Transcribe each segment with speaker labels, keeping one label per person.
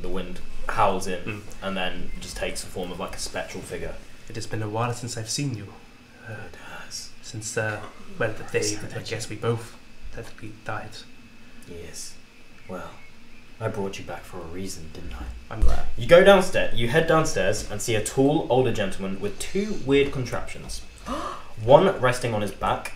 Speaker 1: the wind howls in and then just takes the form of like a spectral figure.
Speaker 2: It has been a while since I've seen you.
Speaker 1: It has.
Speaker 2: Since, well, the day that I guess we both technically died.
Speaker 1: Yes. Well, I brought you back for a reason, didn't I?
Speaker 2: I'm glad.
Speaker 1: You go downstairs, you head downstairs and see a tall, older gentleman with two weird contraptions. One resting on his back,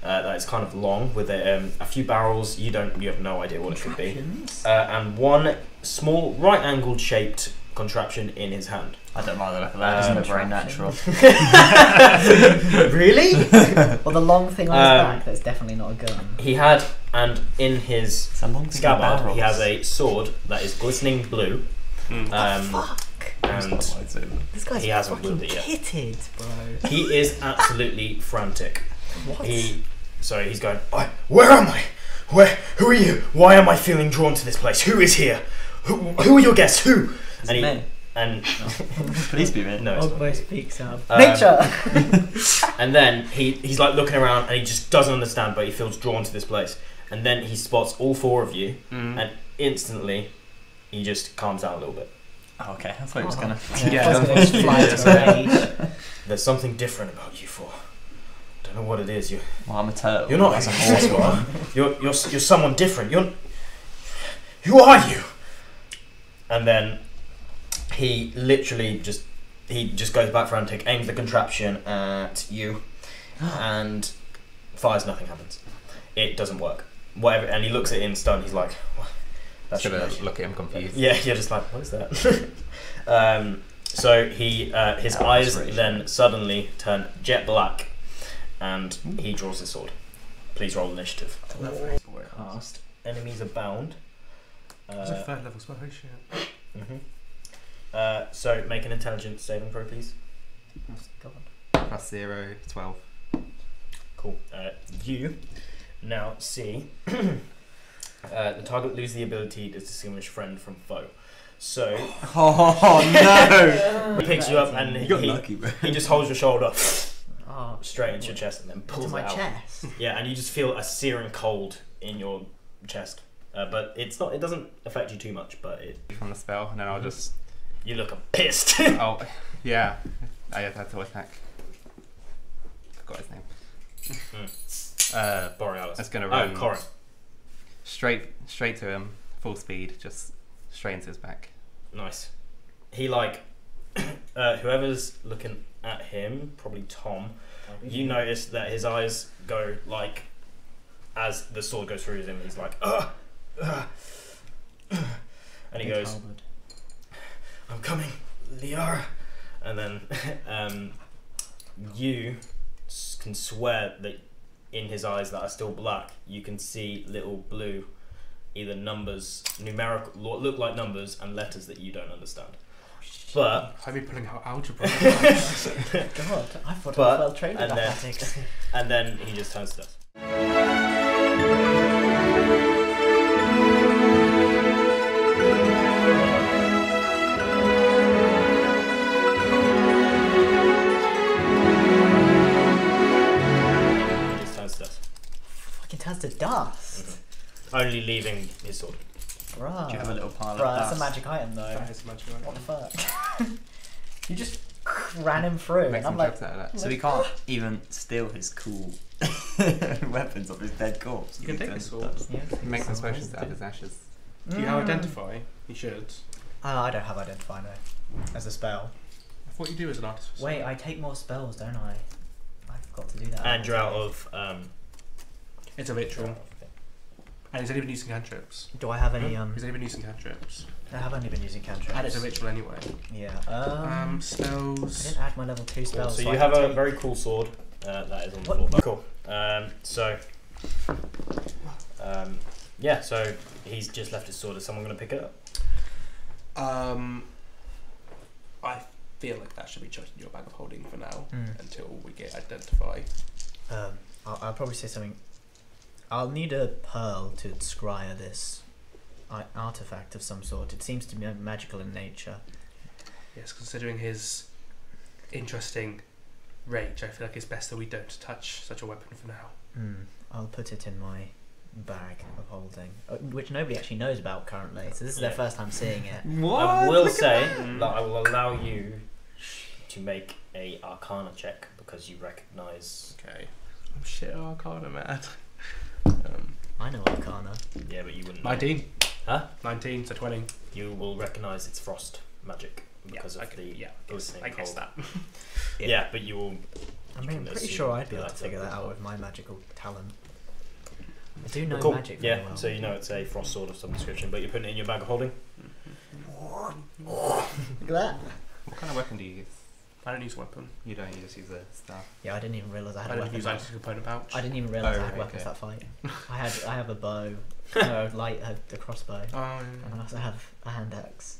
Speaker 1: that is kind of long, with a few barrels. You have no idea what it could be. And one small, right-angled shaped contraption in his hand.
Speaker 3: I don't like the look of that. It doesn't look very natural.
Speaker 1: Really?
Speaker 4: Well, the long thing on his back, that's definitely not a gun.
Speaker 1: He had, and in his scabbard, he has a sword that is glistening blue.
Speaker 4: Fuck!
Speaker 1: And
Speaker 4: This guy's
Speaker 1: he hasn't
Speaker 4: fucking
Speaker 1: wielded it yet.
Speaker 4: kitted, bro.
Speaker 1: He is absolutely frantic.
Speaker 4: What?
Speaker 1: So he's going, where am I? Who are you? Why am I feeling drawn to this place? Who is here? Who are your guests? Who? And
Speaker 3: please be men.
Speaker 1: No,
Speaker 4: Old boy speaks up. Nature.
Speaker 1: And then he's like looking around and he just doesn't understand, but he feels drawn to this place. And then he spots all four of you, and instantly he just calms down a little bit.
Speaker 3: Oh, okay, I thought he was gonna.
Speaker 4: Fly to rage.
Speaker 1: There's something different about you four. Don't know what it is.
Speaker 3: Well, I'm a turtle.
Speaker 1: You're not a horse, you are. You're someone different. Who are you? And then he literally just goes back frantic, aims the contraption at you, and fires. Nothing happens. It doesn't work. Whatever. And he looks at it in stun. He's like, what?
Speaker 5: That's gonna look at him confused.
Speaker 1: Yeah, you're just like, what is that? So his eyes then suddenly turn jet black, and he draws his sword. Please roll initiative. Cast. Enemies abound.
Speaker 2: It's a third level spell, holy shit.
Speaker 1: So make an intelligence saving throw, please.
Speaker 5: Plus 0, 12.
Speaker 1: Cool. You now see the target loses the ability to distinguish friend from foe. So
Speaker 3: no!
Speaker 1: He picks you up and he just holds your shoulder straight into your chest and then pulls
Speaker 4: into
Speaker 1: it
Speaker 4: my
Speaker 1: out.
Speaker 4: chest.
Speaker 1: Yeah, and you just feel a searing cold in your chest. But it's not. It doesn't affect you too much. But
Speaker 5: From the spell, and then I'll just.
Speaker 1: You look pissed.
Speaker 5: Oh, yeah. I had to attack. Forgot his name.
Speaker 1: Borealis.
Speaker 5: That's gonna run.
Speaker 1: Corin.
Speaker 5: Straight to him, full speed, just straight into his back.
Speaker 1: Nice. He whoever's looking at him, probably Tom. You notice that his eyes go like, as the sword goes through him. He's like, and he goes, I'm coming, Liara. And then you can swear that in his eyes that are still black, you can see little blue, either numbers, numerical, look like numbers, and letters that you don't understand. But
Speaker 2: I've been pulling out algebra.
Speaker 4: God, I thought I was well trained in mathematics.
Speaker 1: And then he just turns to dust.
Speaker 4: Fucking turns to dust.
Speaker 1: Only leaving his sword.
Speaker 4: Right.
Speaker 3: Do you have a little pile of
Speaker 4: That's
Speaker 3: dust?
Speaker 4: a magic item though.
Speaker 2: That is a magic item.
Speaker 4: What the fuck? You just ran him through,
Speaker 5: Make
Speaker 4: and
Speaker 5: some
Speaker 4: I'm like,
Speaker 5: jokes out of that.
Speaker 3: So we can't even steal his cool weapons off his dead corpse.
Speaker 2: You can take his sword.
Speaker 4: yeah.
Speaker 5: Make some potions out of his ashes.
Speaker 2: Do you have identify? You should.
Speaker 4: I don't have identify no, as a spell.
Speaker 2: I thought you do as an artist.
Speaker 4: Wait, I take more spells, don't I? I forgot to do that.
Speaker 1: And you're out of.
Speaker 2: It's a ritual. And he's only been using cantrips.
Speaker 4: Do I have any?
Speaker 2: He's only been using cantrips.
Speaker 4: I have only been using cantrips.
Speaker 2: And it's a ritual anyway.
Speaker 4: Yeah.
Speaker 2: Spells.
Speaker 4: I didn't add my level 2 spells.
Speaker 1: So
Speaker 4: I
Speaker 1: you
Speaker 4: can
Speaker 1: have a
Speaker 4: take-
Speaker 1: very cool sword that is on the
Speaker 4: What?
Speaker 1: floor. Cool. Yeah. So he's just left his sword. Is someone going to pick it up?
Speaker 2: I feel like that should be chucked in your bag of holding for now until we get identify.
Speaker 4: I'll probably say something. I'll need a pearl to scry this artifact of some sort. It seems to be magical in nature.
Speaker 2: Yes, considering his interesting rage, I feel like it's best that we don't touch such a weapon for now.
Speaker 4: I'll put it in my bag of holding, which nobody actually knows about currently. So this is their first time seeing it.
Speaker 3: What?
Speaker 1: I will say that I will allow you to make a Arcana check because you recognise.
Speaker 2: Okay. I'm shit Arcana mad.
Speaker 4: I know Arcana.
Speaker 1: Yeah, but you wouldn't. know.
Speaker 2: 19.
Speaker 1: Huh?
Speaker 2: 19, so 20.
Speaker 1: You will recognise it's frost magic because of the
Speaker 2: I guess that.
Speaker 1: Yeah, but you will.
Speaker 4: I mean, I'm pretty sure I'd be able to figure that out with my magical talent. I do know
Speaker 1: Cool.
Speaker 4: magic very
Speaker 1: Yeah,
Speaker 4: well.
Speaker 1: so you know it's a frost sword of some description, but you're putting it in your bag of holding.
Speaker 4: Look at that.
Speaker 5: What kind of weapon do you use?
Speaker 2: I don't use a weapon.
Speaker 5: You don't. You just use a staff.
Speaker 4: Yeah, I didn't even realise I had
Speaker 2: I
Speaker 4: a
Speaker 2: don't
Speaker 4: weapon.
Speaker 2: use items component pouch.
Speaker 4: I didn't even realise
Speaker 5: Oh,
Speaker 4: I had
Speaker 5: right,
Speaker 4: weapons
Speaker 5: okay.
Speaker 4: that fight. I have a bow, no, a crossbow,
Speaker 2: Oh,
Speaker 4: and I also have a hand axe.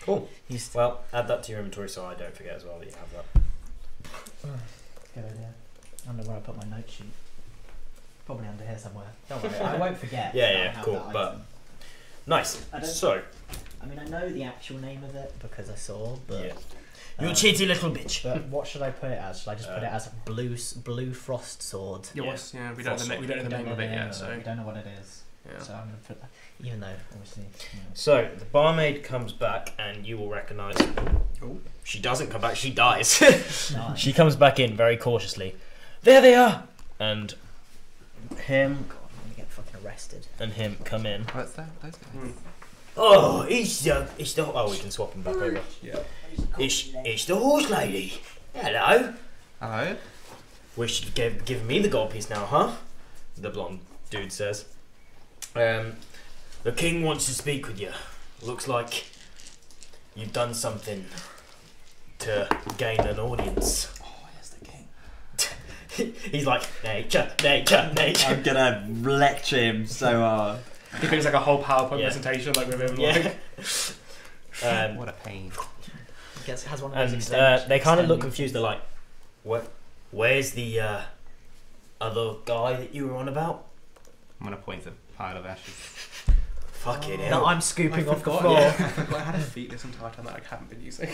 Speaker 1: Cool.
Speaker 4: Used
Speaker 1: Well, add that to your inventory so I don't forget as well that you have that.
Speaker 4: Good idea. I don't know where I put my note sheet. Probably under here somewhere. Don't worry, I won't forget.
Speaker 1: Yeah,
Speaker 4: that I
Speaker 1: yeah,
Speaker 4: have
Speaker 1: cool,
Speaker 4: that
Speaker 1: but-
Speaker 4: item.
Speaker 1: Nice.
Speaker 4: I don't-
Speaker 1: So,
Speaker 4: I mean, I know the actual name of it because I saw, but.
Speaker 1: yeah. You cheaty little bitch.
Speaker 4: But what should I put it as? Should I just put it as blue frost sword?
Speaker 2: Yeah, we don't know
Speaker 1: Frost
Speaker 2: the name of it yet,
Speaker 4: We
Speaker 2: so
Speaker 4: don't know what it is.
Speaker 2: yeah.
Speaker 4: So I'm gonna put that. Even though, obviously.
Speaker 1: So, the barmaid comes back and you will recognise.
Speaker 2: Oh.
Speaker 1: She doesn't come back, she dies.
Speaker 4: Nice.
Speaker 1: She comes back in very cautiously. There they are! And him
Speaker 4: God, I'm gonna get fucking arrested.
Speaker 1: and him come in.
Speaker 5: What's that? Those guys.
Speaker 2: Hmm.
Speaker 1: Oh, it's the. Oh, we can swap him back over.
Speaker 2: Yeah.
Speaker 1: It's the horse lady. Hello.
Speaker 5: Hello.
Speaker 1: Wish you'd give me the gold piece now, huh? The blonde dude says. The king wants to speak with you. Looks like you've done something to gain an audience.
Speaker 3: Oh, yes, the king.
Speaker 1: He's like, nature, nature, nature.
Speaker 3: I'm gonna lecture him so hard.
Speaker 2: He brings like a whole PowerPoint
Speaker 1: Yeah.
Speaker 2: presentation like with him.
Speaker 1: Yeah.
Speaker 2: Like,
Speaker 5: What a pain.
Speaker 4: Has one of those
Speaker 1: And
Speaker 4: extended.
Speaker 1: they kind of look confused. They're like, where's the other guy that you were on about?
Speaker 5: I'm gonna point to a pile of ashes.
Speaker 1: Fucking
Speaker 4: No,
Speaker 1: hell.
Speaker 4: I'm scooping off the
Speaker 2: forgot,
Speaker 4: floor.
Speaker 2: yeah. I forgot I had a feat this entire time that I haven't been using.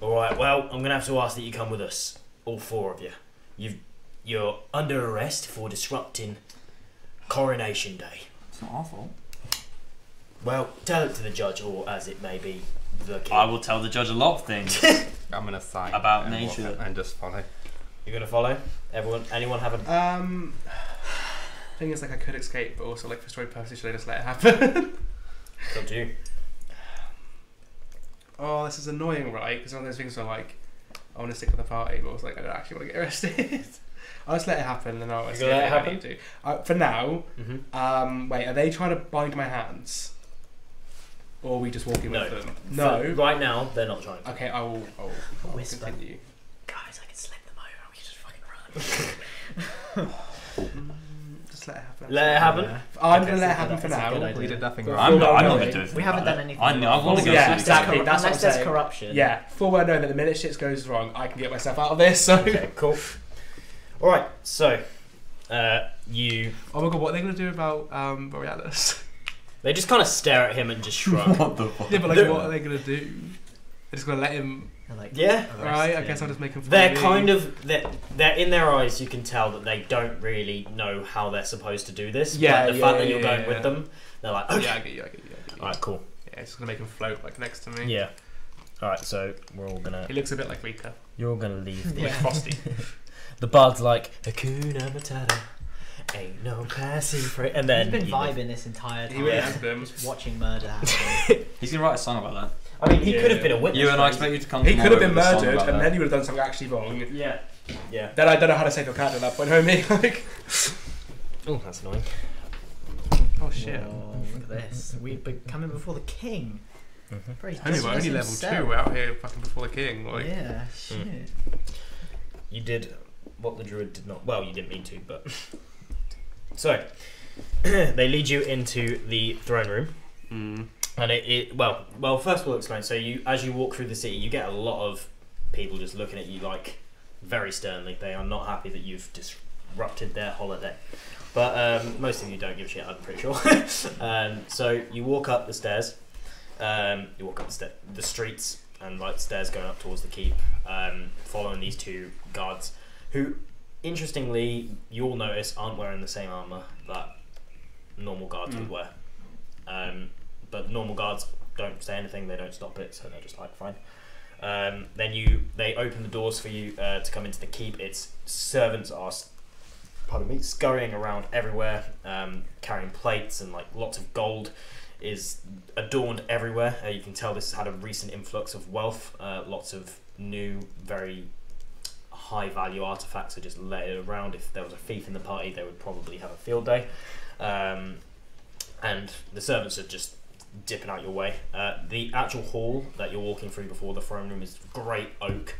Speaker 1: Alright, well, I'm going to have to ask that you come with us. All four of you. You're under arrest for disrupting Coronation Day.
Speaker 3: It's not our fault.
Speaker 1: Well, tell it to the judge, or as it may be, the king.
Speaker 3: I will tell the judge a lot of things.
Speaker 5: I'm gonna sign
Speaker 3: About
Speaker 5: and
Speaker 3: nature.
Speaker 5: walk and just follow.
Speaker 1: You're going to follow? Anyone have a...
Speaker 2: Thing is, like, I could escape, but also, like, for story purposes, should I just let it happen?
Speaker 1: It's up to you.
Speaker 2: Oh, this is annoying, right? Because one of those things where, like, I want to stick with the party, but I was like, I don't actually want to get arrested. I'll just let it happen, and then I'll escape
Speaker 1: gonna let it
Speaker 2: if I
Speaker 1: happen?
Speaker 2: need to. For now,
Speaker 1: Mm-hmm.
Speaker 2: wait, are they trying to bind my hands? Or are we just walking
Speaker 1: No.
Speaker 2: with them? No.
Speaker 1: Right now, they're not trying to.
Speaker 2: Okay, I will
Speaker 4: Whisper.
Speaker 2: continue.
Speaker 4: Guys, I can slip them over. We can just fucking run.
Speaker 2: Just let it happen.
Speaker 1: Let it happen?
Speaker 2: I'm
Speaker 4: Okay,
Speaker 2: going to let it
Speaker 4: so
Speaker 2: happen
Speaker 4: that's
Speaker 2: for
Speaker 4: a good
Speaker 2: now.
Speaker 4: idea.
Speaker 5: We did nothing
Speaker 2: But
Speaker 5: wrong.
Speaker 3: I'm not
Speaker 2: knowing-
Speaker 3: going to do anything.
Speaker 4: We haven't
Speaker 3: about
Speaker 4: done
Speaker 3: it.
Speaker 4: anything
Speaker 3: I
Speaker 4: wrong.
Speaker 3: want to go
Speaker 2: Yeah,
Speaker 3: through
Speaker 2: exactly.
Speaker 3: this.
Speaker 2: That's what I'm
Speaker 4: Unless there's
Speaker 2: saying.
Speaker 4: corruption.
Speaker 2: Yeah, full well known that the minute shit goes wrong, I can get myself out of this, so...
Speaker 1: Okay, cool. Alright, so, you...
Speaker 2: Oh my god, what are they going to do about Borealis?
Speaker 1: They just kind of stare at him and just shrug.
Speaker 3: What the fuck?
Speaker 2: Yeah, but like,
Speaker 1: They're-
Speaker 2: what are they going to do? They're just going to let him...
Speaker 4: They're like,
Speaker 1: Yeah.
Speaker 2: Right, I
Speaker 4: arrest
Speaker 2: guess
Speaker 4: him.
Speaker 2: I'll just make him...
Speaker 1: They're
Speaker 2: follow me.
Speaker 1: kind of they're in their eyes. You can tell that they don't really know how they're supposed to do this.
Speaker 2: Yeah,
Speaker 1: but the
Speaker 2: yeah,
Speaker 1: fact that
Speaker 2: yeah,
Speaker 1: you're
Speaker 2: yeah,
Speaker 1: going
Speaker 2: yeah.
Speaker 1: with them, they're like, okay.
Speaker 2: Yeah, I get you.
Speaker 1: All right, cool.
Speaker 2: Yeah, it's just going to make him float, like, next to me.
Speaker 1: Yeah. All right, so we're all gonna.
Speaker 2: He looks a bit like Rika.
Speaker 1: You're all gonna leave.
Speaker 2: Like Frosty.
Speaker 1: The bard's like Hakuna Matata, ain't no passing for it, and then
Speaker 4: He's been
Speaker 1: you-
Speaker 4: vibing this entire time.
Speaker 2: He really has been.
Speaker 4: Just watching murder happen.
Speaker 3: He's going to write a song about that.
Speaker 1: I mean, he
Speaker 2: Yeah.
Speaker 1: could have been a witness.
Speaker 3: You and I
Speaker 1: right?
Speaker 3: expect you to come
Speaker 2: He could have
Speaker 3: tomorrow
Speaker 2: been
Speaker 3: with a song
Speaker 2: murdered,
Speaker 3: about
Speaker 2: and
Speaker 3: that.
Speaker 2: then you would have done something actually wrong.
Speaker 1: Yeah. Yeah.
Speaker 2: Then I don't know how to save your character at that point, homie. Like,
Speaker 1: Oh, that's annoying.
Speaker 2: oh shit.
Speaker 4: Whoa, look at this. We've been coming before the king.
Speaker 1: Mhm.
Speaker 4: Very
Speaker 2: Homie, we're only
Speaker 4: justice
Speaker 2: level
Speaker 4: himself.
Speaker 2: 2, we're out here fucking before the king. Like,
Speaker 4: Yeah, shit.
Speaker 1: You did what the druid did not. Well, you didn't mean to, but so they lead you into the throne room.
Speaker 2: Mm.
Speaker 1: And well, first we'll explain. So as you walk through the city, you get a lot of people just looking at you like very sternly. They are not happy that you've disrupted their holiday. But most of you don't give a shit, I'm pretty sure. So you walk up the stairs. You walk up the streets and like stairs going up towards the keep, following these two guards who interestingly, you'll notice aren't wearing the same armor that normal guards would wear. But normal guards don't say anything, they don't stop it, so they're just like, fine. Then they open the doors for you to come into the keep. Its servants are, scurrying around everywhere, carrying plates, and like lots of gold is adorned everywhere. You can tell this has had a recent influx of wealth. Lots of new, very high value artifacts are just laid around. If there was a thief in the party, they would probably have a field day. And the servants are just dipping out your way. The actual hall that you're walking through before the throne room is great oak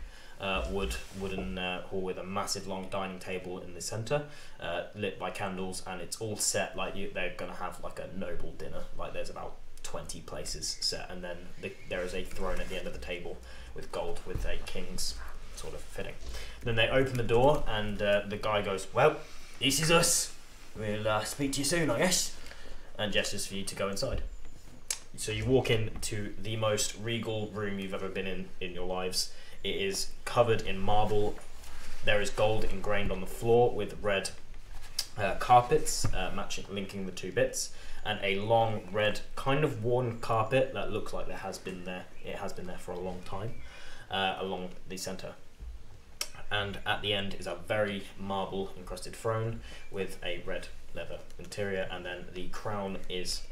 Speaker 1: wooden hall with a massive long dining table in the centre, lit by candles, and it's all set like they're going to have like a noble dinner. Like there's about 20 places set, and then there is a throne at the end of the table with gold with a king's sort of fitting. Then they open the door, and the guy goes, "Well, this is us. We'll speak to you soon, I guess," and gestures for you to go inside. So you walk into the most regal room you've ever been in your lives. It is covered in marble. There is gold ingrained on the floor with red carpets linking the two bits, and a long red, kind of worn carpet that looks like it has been there for a long time along the centre. And at the end is a very marble encrusted throne with a red leather interior, and then the crown is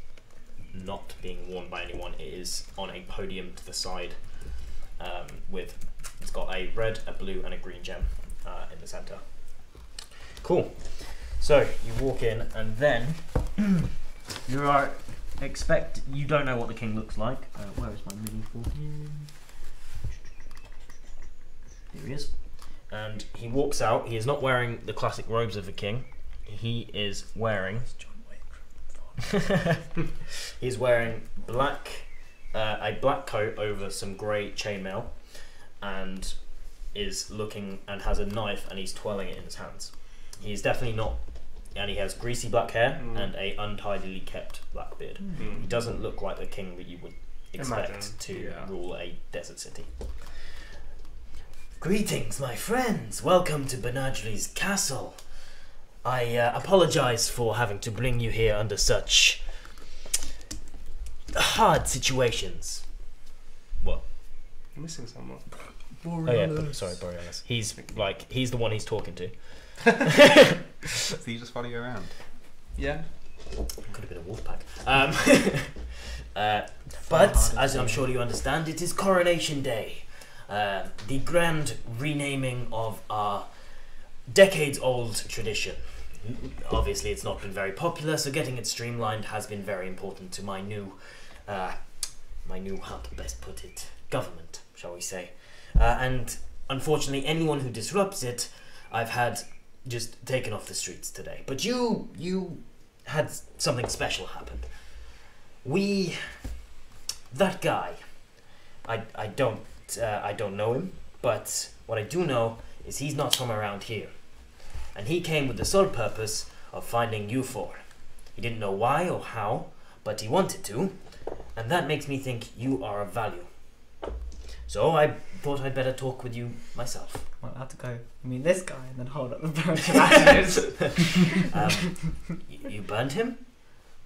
Speaker 1: not being worn by anyone. It is on a podium to the side, it's got a red, a blue, and a green gem in the centre. Cool. So you walk in, and then you don't know what the king looks like. Where is my mini for him? Here he is. And he walks out. He is not wearing the classic robes of the king. He is wearing he's wearing a black coat over some grey chainmail, and is looking and has a knife, and he's twirling it in his hands. He's definitely not, and he has greasy black hair and a untidily kept black beard. He doesn't look like the king that you would expect to rule a desert city. Greetings, my friends. Welcome to Banardri's castle. I apologise for having to bring you here under such hard situations. What?
Speaker 2: I'm missing someone.
Speaker 1: Sorry, Borealis. He's the one he's talking to.
Speaker 3: So you just follow you around?
Speaker 2: Yeah.
Speaker 1: Could have been a wolf pack. But as I'm sure you understand, it is Coronation Day. The grand renaming of our decades-old tradition. Obviously, it's not been very popular, so getting it streamlined has been very important to my new, how to best put it, government, shall we say. And unfortunately, anyone who disrupts it, I've had just taken off the streets today. But you had something special happen. That guy, I don't know him, but what I do know is he's not from around here. And he came with the sole purpose of finding you four. He didn't know why or how, but he wanted to, and that makes me think you are of value. So I thought I'd better talk with you myself.
Speaker 4: Well, I have to go, this guy, and then hold up the bunch of ashes.
Speaker 1: You burned him?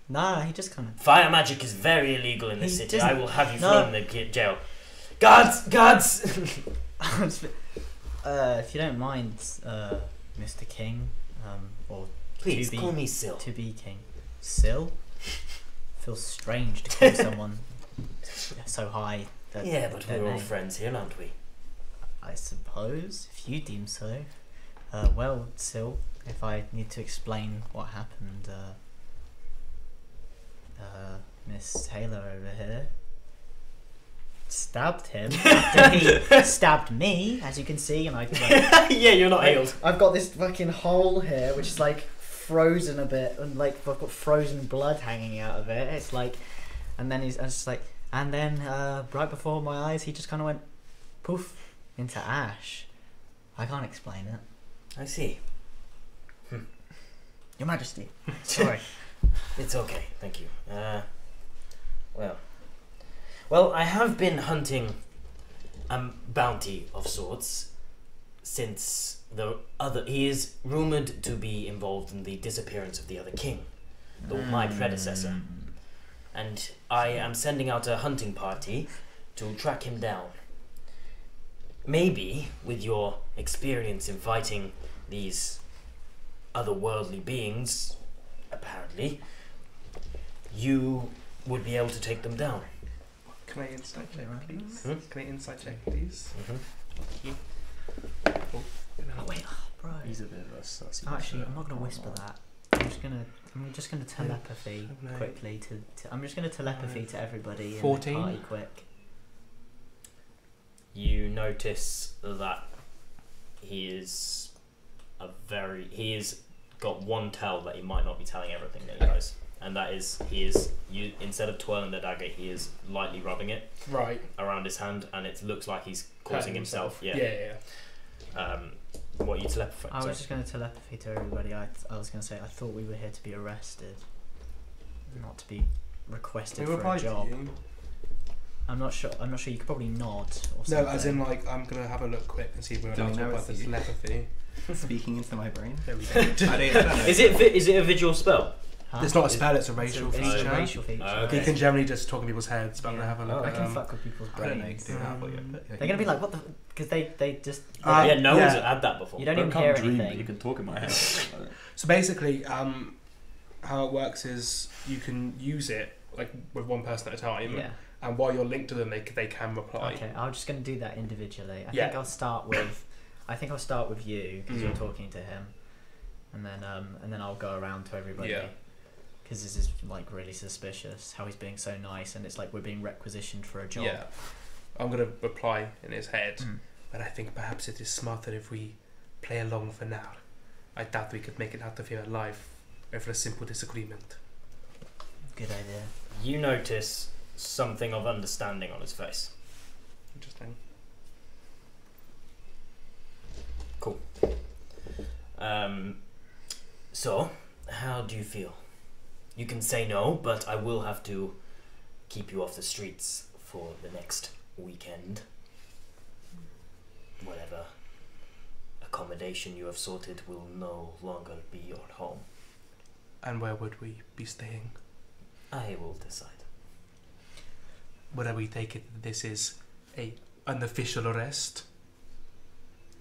Speaker 4: Nah, he just kind of...
Speaker 1: Fire magic is very illegal in this city. I will have you thrown in the jail. Guards!
Speaker 4: If you don't mind, Mr. King, or
Speaker 1: please call me Sil.
Speaker 4: To be king. Sil? Feels strange to call someone so high.
Speaker 1: Yeah, but we're all friends here, aren't we?
Speaker 4: I suppose, if you deem so. Well, Sil, if I need to explain what happened, Miss Taylor over here stabbed him after he stabbed me, as you can see, and
Speaker 1: yeah, you're not healed.
Speaker 4: I've got this fucking hole here, which is like frozen a bit, and like I've got frozen blood hanging out of it. It's like, and then right before my eyes, he just kind of went poof into ash. I can't explain it.
Speaker 1: I see.
Speaker 4: Your Majesty. Sorry.
Speaker 1: It's okay, thank you. Well, I have been hunting a bounty of sorts. since he is rumored to be involved in the disappearance of the other king, my predecessor, and I am sending out a hunting party to track him down. Maybe, with your experience in fighting these otherworldly beings, apparently, you would be able to take them down.
Speaker 2: Can I insight check, please?
Speaker 1: Hmm?
Speaker 2: Can I insight check, please?
Speaker 1: Mm-hmm.
Speaker 2: Oh,
Speaker 4: Oh wait, bro.
Speaker 3: He's a bit of a sussy.
Speaker 4: Actually, I'm not gonna whisper that. I'm just gonna telepathy
Speaker 2: No.
Speaker 4: quickly I'm just gonna telepathy to everybody.
Speaker 2: 14?
Speaker 4: In the party quick.
Speaker 1: You notice that he's got one tell that he might not be telling everything that he knows, and that is instead of twirling the dagger, he is lightly rubbing it
Speaker 2: right.
Speaker 1: around his hand, and it looks like he's causing himself.
Speaker 2: Yeah.
Speaker 1: What are you telepathy?
Speaker 4: I was just gonna telepathy to everybody. I was gonna say I thought we were here to be arrested, not to be requested for a job. I'm not sure. You could probably nod or something.
Speaker 2: No, as in like I'm gonna have a look quick and see if we're
Speaker 3: Don't
Speaker 2: allowed to
Speaker 3: know
Speaker 2: about
Speaker 3: it's
Speaker 2: this
Speaker 3: you.
Speaker 2: telepathy.
Speaker 3: Speaking into my brain.
Speaker 2: There we go.
Speaker 3: I don't know.
Speaker 1: Is it a visual spell?
Speaker 4: Huh?
Speaker 2: It's not a spell; it's a racial
Speaker 4: It's a
Speaker 2: feature.
Speaker 4: racial feature.
Speaker 1: Okay.
Speaker 2: You can generally just talk in people's heads, but I'm gonna have a look
Speaker 4: I
Speaker 2: at
Speaker 4: can fuck with people's
Speaker 3: I don't know. You
Speaker 4: brains.
Speaker 3: can do that for you. But
Speaker 4: They're gonna be like, what the? Because they just.
Speaker 1: Yeah, no one's
Speaker 2: yeah.
Speaker 1: had that before.
Speaker 4: You don't even
Speaker 3: I
Speaker 4: hear
Speaker 3: can't dream, but
Speaker 4: anything.
Speaker 3: you can talk in my head.
Speaker 2: So basically, how it works is you can use it like with one person at a time,
Speaker 4: Yeah.
Speaker 2: and while you're linked to them, they can reply.
Speaker 4: Okay, I'm just gonna do that individually. I
Speaker 2: Yeah.
Speaker 4: think I'll start with you because you're talking to him, and then I'll go around to everybody.
Speaker 2: Yeah.
Speaker 4: Because this is like really suspicious how he's being so nice, and it's like we're being requisitioned for a job.
Speaker 2: Yeah. I'm gonna reply in his head,
Speaker 4: Mm.
Speaker 2: but I think perhaps it is smarter if we play along for now. I doubt we could make it out of here alive over a simple disagreement.
Speaker 4: Good idea.
Speaker 1: You notice something of understanding on his face.
Speaker 2: Interesting.
Speaker 1: Cool. So, how do you feel? You can say no, but I will have to keep you off the streets for the next weekend. Whatever accommodation you have sorted will no longer be your home.
Speaker 2: And where would we be staying?
Speaker 1: I will decide.
Speaker 2: Would we take it that this is a unofficial arrest?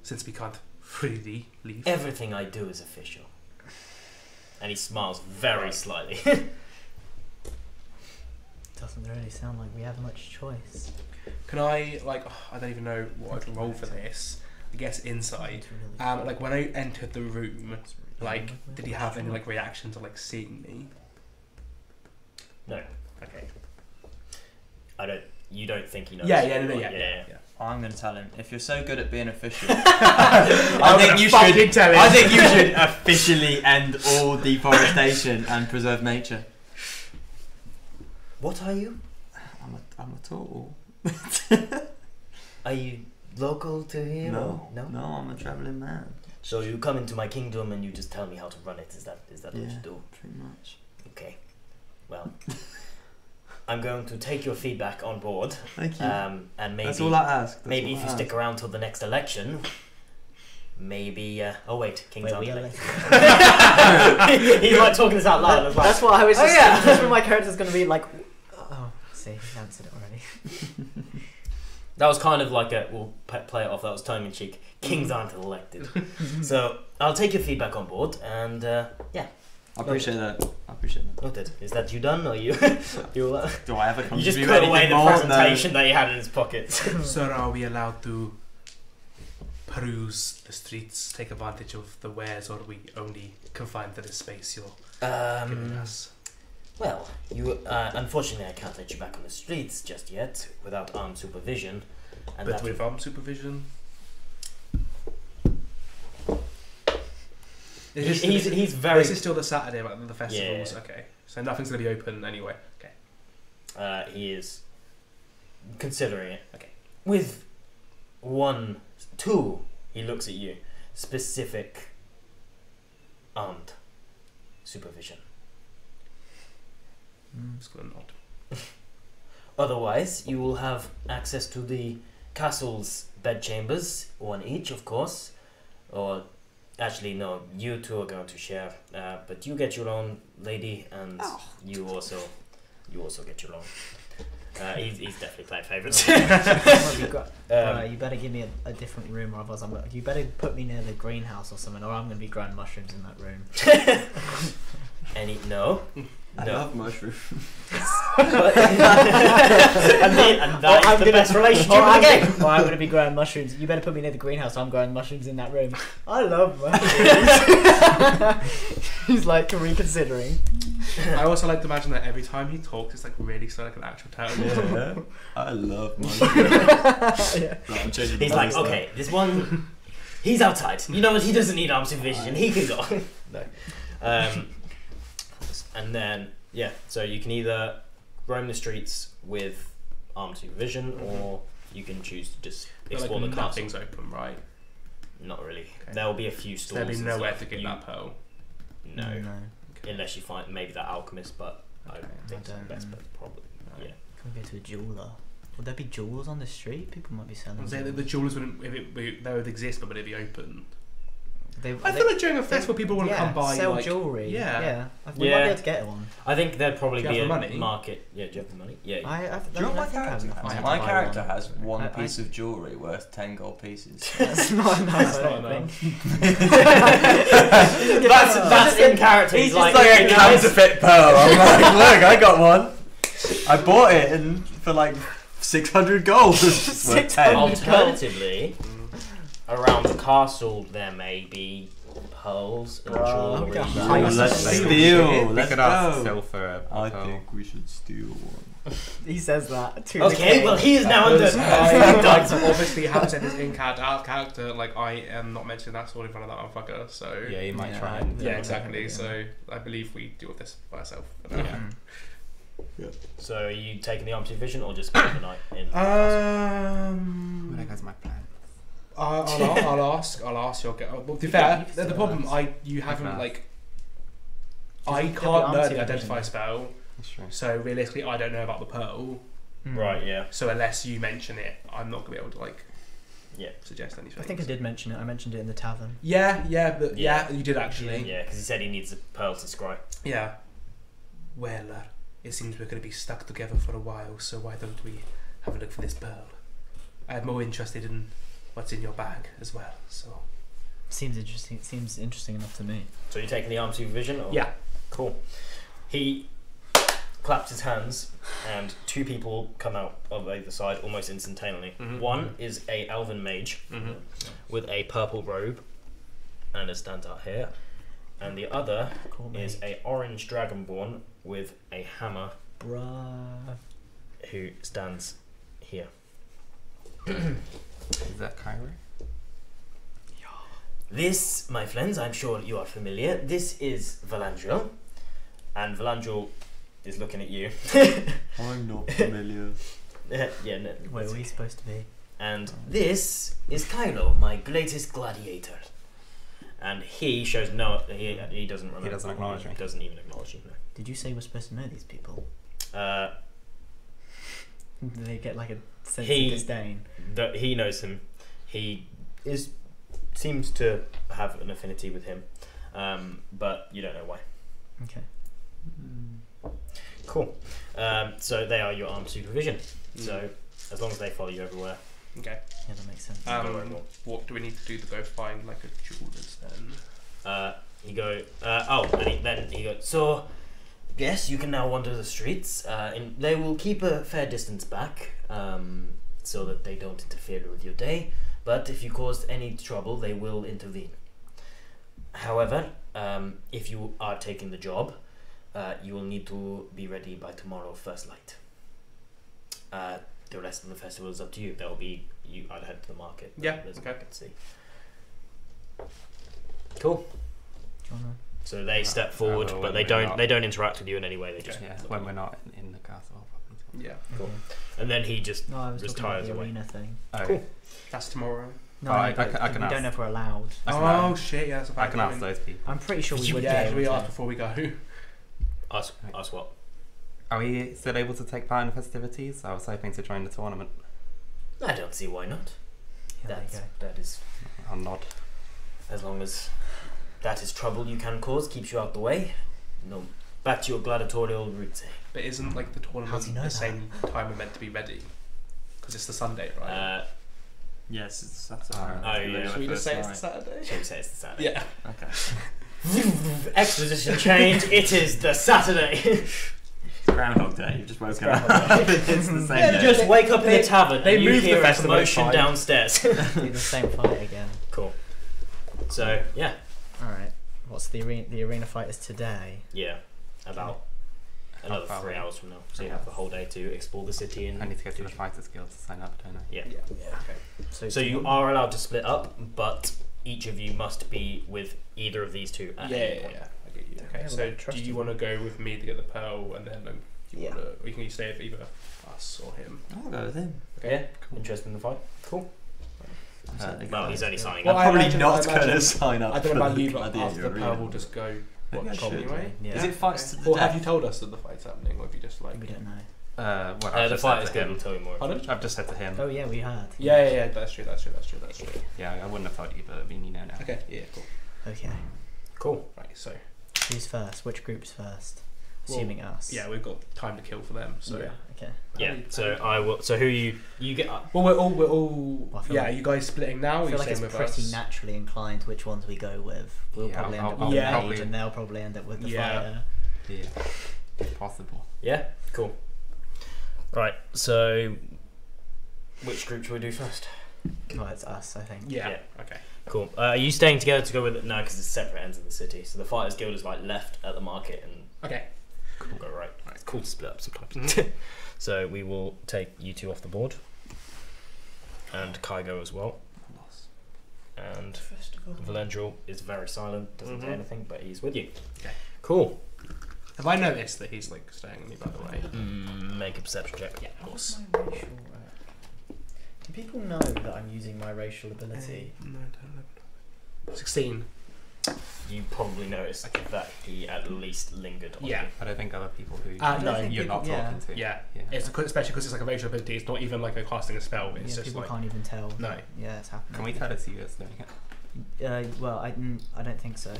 Speaker 2: Since we can't freely leave.
Speaker 1: Everything I do is official. And he smiles very slightly.
Speaker 4: Doesn't really sound like we have much choice.
Speaker 2: Can I, like, I don't even know what I can roll for this. I guess insight. Like when I entered the room, like, did he have any like reaction to like seeing me?
Speaker 1: No.
Speaker 2: Okay.
Speaker 1: You don't think he knows?
Speaker 2: Yeah.
Speaker 3: I'm going to tell him, if you're so good at being official,
Speaker 2: I
Speaker 3: I think you
Speaker 2: should
Speaker 3: should officially end all deforestation and preserve nature.
Speaker 1: What are you?
Speaker 3: I'm a turtle.
Speaker 1: Are you local to here?
Speaker 3: No,
Speaker 1: or- No.
Speaker 3: I'm a travelling man.
Speaker 1: So you come into my kingdom and you just tell me how to run it. Is that what
Speaker 3: Yeah.
Speaker 1: you do?
Speaker 3: Pretty much.
Speaker 1: Okay. Well, I'm going to take your feedback on board.
Speaker 3: Thank you.
Speaker 1: And maybe
Speaker 3: That's all I ask. That's
Speaker 1: maybe
Speaker 3: all
Speaker 1: if
Speaker 3: I
Speaker 1: you
Speaker 3: ask.
Speaker 1: stick around till the next election, maybe. Oh wait, kings
Speaker 4: Wait,
Speaker 1: aren't
Speaker 4: we
Speaker 1: elected.
Speaker 4: elect-
Speaker 1: He's like talking this out loud as well.
Speaker 4: That's what I was.
Speaker 1: Oh,
Speaker 4: Just
Speaker 1: yeah.
Speaker 4: That's what my character's gonna be like. Oh, see, he answered it already.
Speaker 1: That was kind of like we'll play it off. That was tongue in cheek. Kings aren't elected. So I'll take your feedback on board, and yeah.
Speaker 3: I appreciate that.
Speaker 1: Noted. Is that you done, or you?
Speaker 3: Do I ever come
Speaker 1: You just
Speaker 3: to
Speaker 1: put away the
Speaker 3: more?
Speaker 1: presentation that he had in his pockets.
Speaker 2: Sir, are we allowed to peruse the streets, take advantage of the wares, or are we only confined to this space you're giving us?
Speaker 1: Well, you unfortunately I can't let you back on the streets just yet without armed supervision. And
Speaker 2: But
Speaker 1: that
Speaker 2: with armed supervision?
Speaker 1: he's very.
Speaker 2: This is still the Saturday about the festivals.
Speaker 1: Yeah.
Speaker 2: Okay, so nothing's going to be open anyway. Okay.
Speaker 1: He is considering it. Okay. With two, he looks at you. Specific armed supervision.
Speaker 2: Just going to nod.
Speaker 1: Otherwise, you will have access to the castle's bedchambers, one each, of course, Or actually, no, you two are going to share. But you get your own lady, and you also get your own. He's definitely playing favourites.
Speaker 4: You better give me a different room, or otherwise you better put me near the greenhouse or something, or I'm going to be growing mushrooms in that room.
Speaker 1: No.
Speaker 3: I love mushrooms.
Speaker 1: and that's the best relationship in the game.
Speaker 4: Or I'm going to be growing mushrooms. You better put me near the greenhouse, so I'm growing mushrooms in that room. I love mushrooms. He's like reconsidering.
Speaker 2: I also like to imagine that every time he talks, it's like really so like an actual turtle.
Speaker 3: Yeah. I love mushrooms.
Speaker 4: Yeah.
Speaker 3: I'm changing
Speaker 1: He's
Speaker 3: the
Speaker 1: like,
Speaker 3: voice
Speaker 1: okay, this one, he's outside. You know what? He doesn't need arm supervision. He can go. No. And then, yeah, so you can either roam the streets with armed supervision, or you can choose to just explore the castle.
Speaker 2: Nothing's open, right?
Speaker 1: Not really.
Speaker 2: Okay.
Speaker 1: There will be a few
Speaker 2: So
Speaker 1: stalls.
Speaker 2: there'll be
Speaker 1: and
Speaker 2: nowhere
Speaker 1: stuff.
Speaker 2: to get
Speaker 1: You-
Speaker 2: that pearl.
Speaker 1: No,
Speaker 2: Okay.
Speaker 1: unless you find maybe that alchemist, but I
Speaker 2: Okay.
Speaker 1: think it's the
Speaker 4: don't
Speaker 1: best
Speaker 4: know.
Speaker 1: bet, probably.
Speaker 2: No.
Speaker 1: Yeah.
Speaker 4: Can we go to a jeweler? Would there be jewels on the street? People might be selling.
Speaker 2: I'm saying that the jewelers wouldn't, they would exist, but would it be open? I
Speaker 4: They
Speaker 2: feel like during a festival, people want to come by,
Speaker 4: sell
Speaker 2: like,
Speaker 4: jewelry.
Speaker 2: Yeah.
Speaker 4: Yeah, we
Speaker 1: Yeah.
Speaker 4: might be able to get one.
Speaker 1: I think there'd probably
Speaker 2: Do you
Speaker 1: be
Speaker 2: have
Speaker 1: a
Speaker 2: the money?
Speaker 1: market. Yeah, do you have the money? Yeah.
Speaker 3: Do you know what my character
Speaker 4: I
Speaker 3: has?
Speaker 4: have
Speaker 3: My
Speaker 4: to buy
Speaker 3: character
Speaker 4: one.
Speaker 3: has one
Speaker 4: I-
Speaker 3: piece of jewellery worth 10 gold pieces.
Speaker 4: That's not enough.
Speaker 2: That's
Speaker 4: I
Speaker 2: not
Speaker 4: don't
Speaker 2: enough.
Speaker 4: think.
Speaker 1: that's in character.
Speaker 4: He's
Speaker 1: He's
Speaker 4: just
Speaker 1: like,
Speaker 4: like,
Speaker 1: yeah, guys.
Speaker 3: counterfeit pearl. I'm like, look, I got one. I bought it for like 600 gold. It's worth 10.
Speaker 1: Alternatively, around the castle there may be pearls and jewellery.
Speaker 4: okay.
Speaker 3: Oh, let's steal.
Speaker 5: We
Speaker 3: Let's
Speaker 5: could ask
Speaker 3: go.
Speaker 5: Sil for a
Speaker 3: I
Speaker 5: pearl.
Speaker 3: think we should steal one.
Speaker 4: He says that to the
Speaker 1: Okay,
Speaker 4: king.
Speaker 1: well he is now under.
Speaker 2: Because I like to obviously have said this in character, out of character, like I am not mentioning that sword in front of that motherfucker, so...
Speaker 5: Yeah, you might
Speaker 3: Yeah.
Speaker 5: try and...
Speaker 2: Yeah, exactly,
Speaker 4: Yeah.
Speaker 2: so I believe we deal with this by ourselves.
Speaker 5: Yeah.
Speaker 1: So are you taking the armed supervision or just spending the night in? the castle?
Speaker 5: Well, there goes my plan.
Speaker 2: I'll ask you'll get... Well, to be fair, the problem, you haven't,
Speaker 5: Enough.
Speaker 2: like...
Speaker 4: Just
Speaker 2: I
Speaker 4: get the
Speaker 2: can't
Speaker 4: armed
Speaker 2: learn the
Speaker 4: supervision.
Speaker 2: identify spell,
Speaker 5: That's true.
Speaker 2: so realistically I don't know about the pearl,
Speaker 1: Right, yeah.
Speaker 2: so unless you mention it, I'm not going to be able to, like,
Speaker 1: Yeah.
Speaker 2: suggest anything.
Speaker 4: I think I did mention it. I mentioned it in the tavern.
Speaker 2: Yeah, but
Speaker 1: Yeah.
Speaker 2: you did actually.
Speaker 1: Yeah, because he said he needs a pearl to scry.
Speaker 2: Yeah. Well, it seems we're going to be stuck together for a while, so why don't we have a look for this pearl? I'm more interested in what's in your bag as well, so...
Speaker 4: Seems interesting. It seems interesting enough to me.
Speaker 1: So you're taking the armed supervision? Or?
Speaker 2: Yeah.
Speaker 1: Cool. He claps his hands, and two people come out of either side almost instantaneously.
Speaker 2: Mhm.
Speaker 1: One is a elven mage with a purple robe and a stands out here, and the other
Speaker 4: Cool,
Speaker 1: is a orange dragonborn with a hammer
Speaker 4: Bruh.
Speaker 1: who stands here.
Speaker 5: Is that Kyrie?
Speaker 1: This, my friends, I'm sure you are familiar. This is Valandriel, and Valandriel is looking at you.
Speaker 3: I'm not familiar.
Speaker 1: Yeah, no,
Speaker 4: Where
Speaker 1: it's
Speaker 4: were we
Speaker 1: okay.
Speaker 4: supposed to be?
Speaker 1: And this is Kylo, my greatest gladiator. And he shows no. He doesn't remember.
Speaker 5: He doesn't acknowledge me.
Speaker 1: He doesn't even acknowledge you.
Speaker 4: Did you say we're supposed to know these people?
Speaker 1: No.
Speaker 4: Do they get like a sense
Speaker 1: He-
Speaker 4: of disdain?
Speaker 1: He knows him. He seems to have an affinity with him, but you don't know why.
Speaker 4: Okay.
Speaker 1: Cool. So they are your armed supervision. So as long as they follow you everywhere.
Speaker 2: Okay.
Speaker 4: Yeah, that makes sense.
Speaker 2: What do we need to do to go find, like, a jeweler's then?
Speaker 1: Then he goes, so, yes, you can now wander the streets. And they will keep a fair distance back, so that they don't interfere with your day. But if you caused any trouble, they will intervene. However, if you are taking the job, you will need to be ready by tomorrow first light. The rest of the festival is up to you. I'd head to the market.
Speaker 2: Yeah,
Speaker 1: There's a
Speaker 2: okay.
Speaker 1: market to see. Cool.
Speaker 4: Do you wanna...
Speaker 1: So they step forward,
Speaker 5: well,
Speaker 1: but
Speaker 5: when
Speaker 1: they
Speaker 5: we're
Speaker 1: don't.
Speaker 5: not-
Speaker 1: They don't interact with you in any way. They just
Speaker 5: Yeah,
Speaker 1: look
Speaker 5: when
Speaker 1: at
Speaker 5: we're
Speaker 1: you.
Speaker 5: not in the castle. I'll probably talk.
Speaker 2: Yeah.
Speaker 1: Cool. And then he just
Speaker 4: No, I was
Speaker 1: just
Speaker 4: talking about
Speaker 1: tires
Speaker 4: the
Speaker 1: away.
Speaker 4: arena thing.
Speaker 5: Oh,
Speaker 1: Cool.
Speaker 2: That's tomorrow.
Speaker 4: No,
Speaker 5: Oh, I
Speaker 4: but
Speaker 5: can
Speaker 4: we
Speaker 5: ask.
Speaker 4: don't know if we're allowed.
Speaker 5: I can
Speaker 2: Oh,
Speaker 5: ask-
Speaker 2: shit, yeah, that's a
Speaker 5: I
Speaker 2: bad
Speaker 5: can ask those people.
Speaker 4: I'm pretty sure we would
Speaker 2: Yeah,
Speaker 4: be
Speaker 2: should we
Speaker 4: able
Speaker 2: ask
Speaker 4: to.
Speaker 2: before we go?
Speaker 1: Ask what?
Speaker 5: Are we still able to take part in the festivities? I was hoping to join the tournament.
Speaker 1: I don't see why not.
Speaker 4: Yeah, there you
Speaker 1: That is
Speaker 5: I'll nod.
Speaker 1: as long as that is trouble you can cause, keeps you out the way. No, back to your gladiatorial route.
Speaker 2: But isn't like the
Speaker 4: How
Speaker 2: tournament
Speaker 4: do you know
Speaker 2: the
Speaker 4: that?
Speaker 2: same time we're meant to be ready? Because it's the Sunday, right?
Speaker 3: Yes, it's Saturday.
Speaker 1: Oh, yeah.
Speaker 2: Should we just say it's the Saturday?
Speaker 1: Shall we say it's the Saturday?
Speaker 2: Yeah.
Speaker 3: Okay.
Speaker 1: Exposition change. It is the Saturday.
Speaker 3: Groundhog Day. You just woke
Speaker 4: Groundhog
Speaker 3: up. It's the same
Speaker 1: You
Speaker 3: day.
Speaker 1: just wake up in the tavern
Speaker 2: they
Speaker 1: and you
Speaker 2: moved the
Speaker 1: hear a
Speaker 2: festival
Speaker 1: commotion
Speaker 2: time.
Speaker 1: downstairs.
Speaker 4: Do the same fight again.
Speaker 1: Cool. So yeah,
Speaker 4: Alright. What's the arena fight is today?
Speaker 1: yeah, about another
Speaker 5: far
Speaker 1: 3
Speaker 5: away?
Speaker 1: hours from now. So you have the whole day to explore the city and.
Speaker 5: I need to go to the Fighters Guild to sign up, don't I?
Speaker 1: Yeah.
Speaker 2: Yeah. Okay.
Speaker 1: So you are allowed to split up, but each of you must be with either of these two at
Speaker 2: Yeah,
Speaker 1: any
Speaker 2: yeah,
Speaker 1: point.
Speaker 2: yeah. I get you.
Speaker 4: Yeah,
Speaker 2: Okay.
Speaker 4: well,
Speaker 2: So
Speaker 4: I trust
Speaker 2: do you
Speaker 4: you.
Speaker 2: want to go with me to get the pearl, and then
Speaker 4: Yeah.
Speaker 2: or you can stay with either us or him?
Speaker 3: I'll go with him.
Speaker 1: Yeah. Interested in the fight? Cool. Well, he's only signing
Speaker 2: Well,
Speaker 1: up.
Speaker 2: I
Speaker 3: Probably
Speaker 2: imagine-
Speaker 3: not
Speaker 2: I
Speaker 3: going to
Speaker 2: imagine-
Speaker 3: sign up.
Speaker 2: I don't
Speaker 3: for
Speaker 2: know about
Speaker 3: the
Speaker 2: you, but after
Speaker 3: Gladiator
Speaker 2: the pearl,
Speaker 3: Arena.
Speaker 2: we'll just go
Speaker 3: Maybe I
Speaker 2: watch
Speaker 3: should.
Speaker 2: anyway.
Speaker 4: Yeah.
Speaker 3: Is it fights to the
Speaker 2: Or
Speaker 3: death?
Speaker 2: have you told us that the fight's happening, or have you just like?
Speaker 4: We don't know.
Speaker 5: Well,
Speaker 1: The
Speaker 5: I've just
Speaker 1: Fighters
Speaker 5: said to
Speaker 1: Guild will
Speaker 5: him.
Speaker 1: tell you more.
Speaker 2: Pardon?
Speaker 5: I've just said to him.
Speaker 4: Oh yeah, we heard.
Speaker 2: Yeah. That's true.
Speaker 5: Yeah, I wouldn't have told you, but I mean, you know now.
Speaker 2: Okay. Yeah. Cool.
Speaker 4: Okay.
Speaker 1: Cool.
Speaker 2: Right. So
Speaker 4: Who's first? Which group's first?
Speaker 2: Well,
Speaker 4: Assuming us.
Speaker 2: yeah, we've got time to kill for them. So
Speaker 4: Yeah. Okay.
Speaker 1: Yeah. So I will. So who you get?
Speaker 2: Well, we're all.
Speaker 4: Well, I feel
Speaker 2: Yeah.
Speaker 4: like-
Speaker 2: Are you guys splitting now?
Speaker 4: I
Speaker 2: Or are
Speaker 4: feel
Speaker 2: you
Speaker 4: like it's
Speaker 2: staying with
Speaker 4: pretty
Speaker 2: us?
Speaker 4: naturally inclined which ones we go with. We'll
Speaker 5: Yeah,
Speaker 4: probably end up
Speaker 5: I'll
Speaker 4: with the
Speaker 2: probably-
Speaker 4: mage, and they'll probably end up with the
Speaker 2: Yeah.
Speaker 4: fighter.
Speaker 5: Yeah. Possible.
Speaker 1: Yeah. Cool. Right. So, which group should we do first?
Speaker 4: Well, it's us, I think.
Speaker 2: Yeah.
Speaker 1: Yeah.
Speaker 2: Okay.
Speaker 1: Cool. Are you staying together to go with it? No, because it's separate ends of the city. So the Fighters Guild is like left at the market, and
Speaker 2: Okay.
Speaker 1: we'll go right. It's cool to split up sometimes. So we will take you two off the board, and Kygo as well. And Valendril is very silent, doesn't say
Speaker 2: Mhm.
Speaker 1: anything, but he's with you.
Speaker 2: Okay.
Speaker 1: Cool.
Speaker 2: Have I noticed that he's like staying with me? By the way.
Speaker 1: Make a perception check.
Speaker 2: Yeah. Of course.
Speaker 4: What's my racial Do people know that I'm using my racial ability?
Speaker 2: 16.
Speaker 1: You probably noticed that he at least lingered on
Speaker 2: Yeah.
Speaker 1: you.
Speaker 5: I don't think other people who
Speaker 2: No,
Speaker 4: I think
Speaker 5: you're
Speaker 4: people-
Speaker 5: not
Speaker 4: yeah.
Speaker 5: talking to.
Speaker 2: Yeah.
Speaker 5: Yeah.
Speaker 2: It's especially because it's like a racial ability. It's not even like a casting a spell. It's
Speaker 4: Yeah,
Speaker 2: just
Speaker 4: people
Speaker 2: like.
Speaker 4: can't even tell.
Speaker 2: No.
Speaker 4: that- Yeah, it's happening.
Speaker 5: Can we tell it's you that's doing it?
Speaker 4: Well, I don't think so,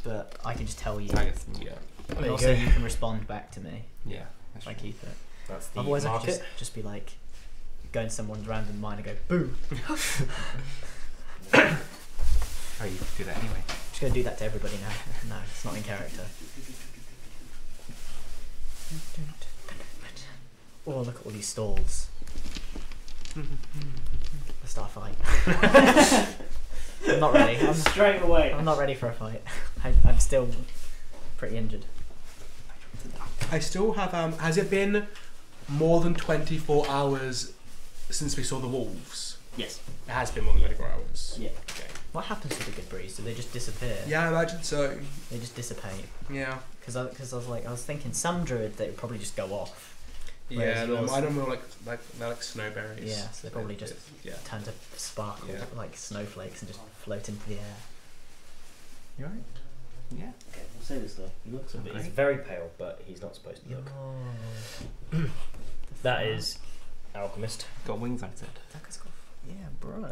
Speaker 4: but I can just tell you.
Speaker 5: I guess.
Speaker 2: Yeah.
Speaker 4: And
Speaker 1: There you
Speaker 4: also,
Speaker 1: go.
Speaker 4: you can respond back to me
Speaker 5: Yeah. That's
Speaker 4: if I
Speaker 5: true.
Speaker 4: keep it.
Speaker 1: That's the
Speaker 4: Otherwise, I
Speaker 1: market.
Speaker 4: could just be like, go into someone's random mind and go, boo.
Speaker 5: Oh, you could do that anyway.
Speaker 4: I'm just going to do that to everybody now. No, it's not in character. Oh, look at all these stalls. Let's start a fight. I'm not ready.
Speaker 1: Straight away.
Speaker 4: I'm not ready for a fight. I'm still pretty injured.
Speaker 2: I still have. Has it been more than 24 hours since we saw the wolves?
Speaker 1: Yes.
Speaker 2: It has been more than 24 hours.
Speaker 1: Yeah.
Speaker 2: Okay.
Speaker 4: What happens to the good breeze? Do they just disappear?
Speaker 2: Yeah, I imagine so.
Speaker 4: They just dissipate.
Speaker 2: Yeah.
Speaker 4: Because I was thinking some druid they would probably just go off.
Speaker 2: Yeah,
Speaker 4: Whereas
Speaker 2: no,
Speaker 4: yours-
Speaker 2: I don't know, like they're like snowberries.
Speaker 4: Yeah, so they probably just
Speaker 2: yeah.
Speaker 4: turn to sparkle
Speaker 2: Yeah.
Speaker 4: like snowflakes and just float into the air. You alright?
Speaker 5: Yeah.
Speaker 1: Okay, we'll say this though. He looks a bit. He's
Speaker 5: Great.
Speaker 1: very pale, but he's not supposed to look. That is Alchemist.
Speaker 5: Got wings on his head.
Speaker 4: That guy's got. Yeah, bro.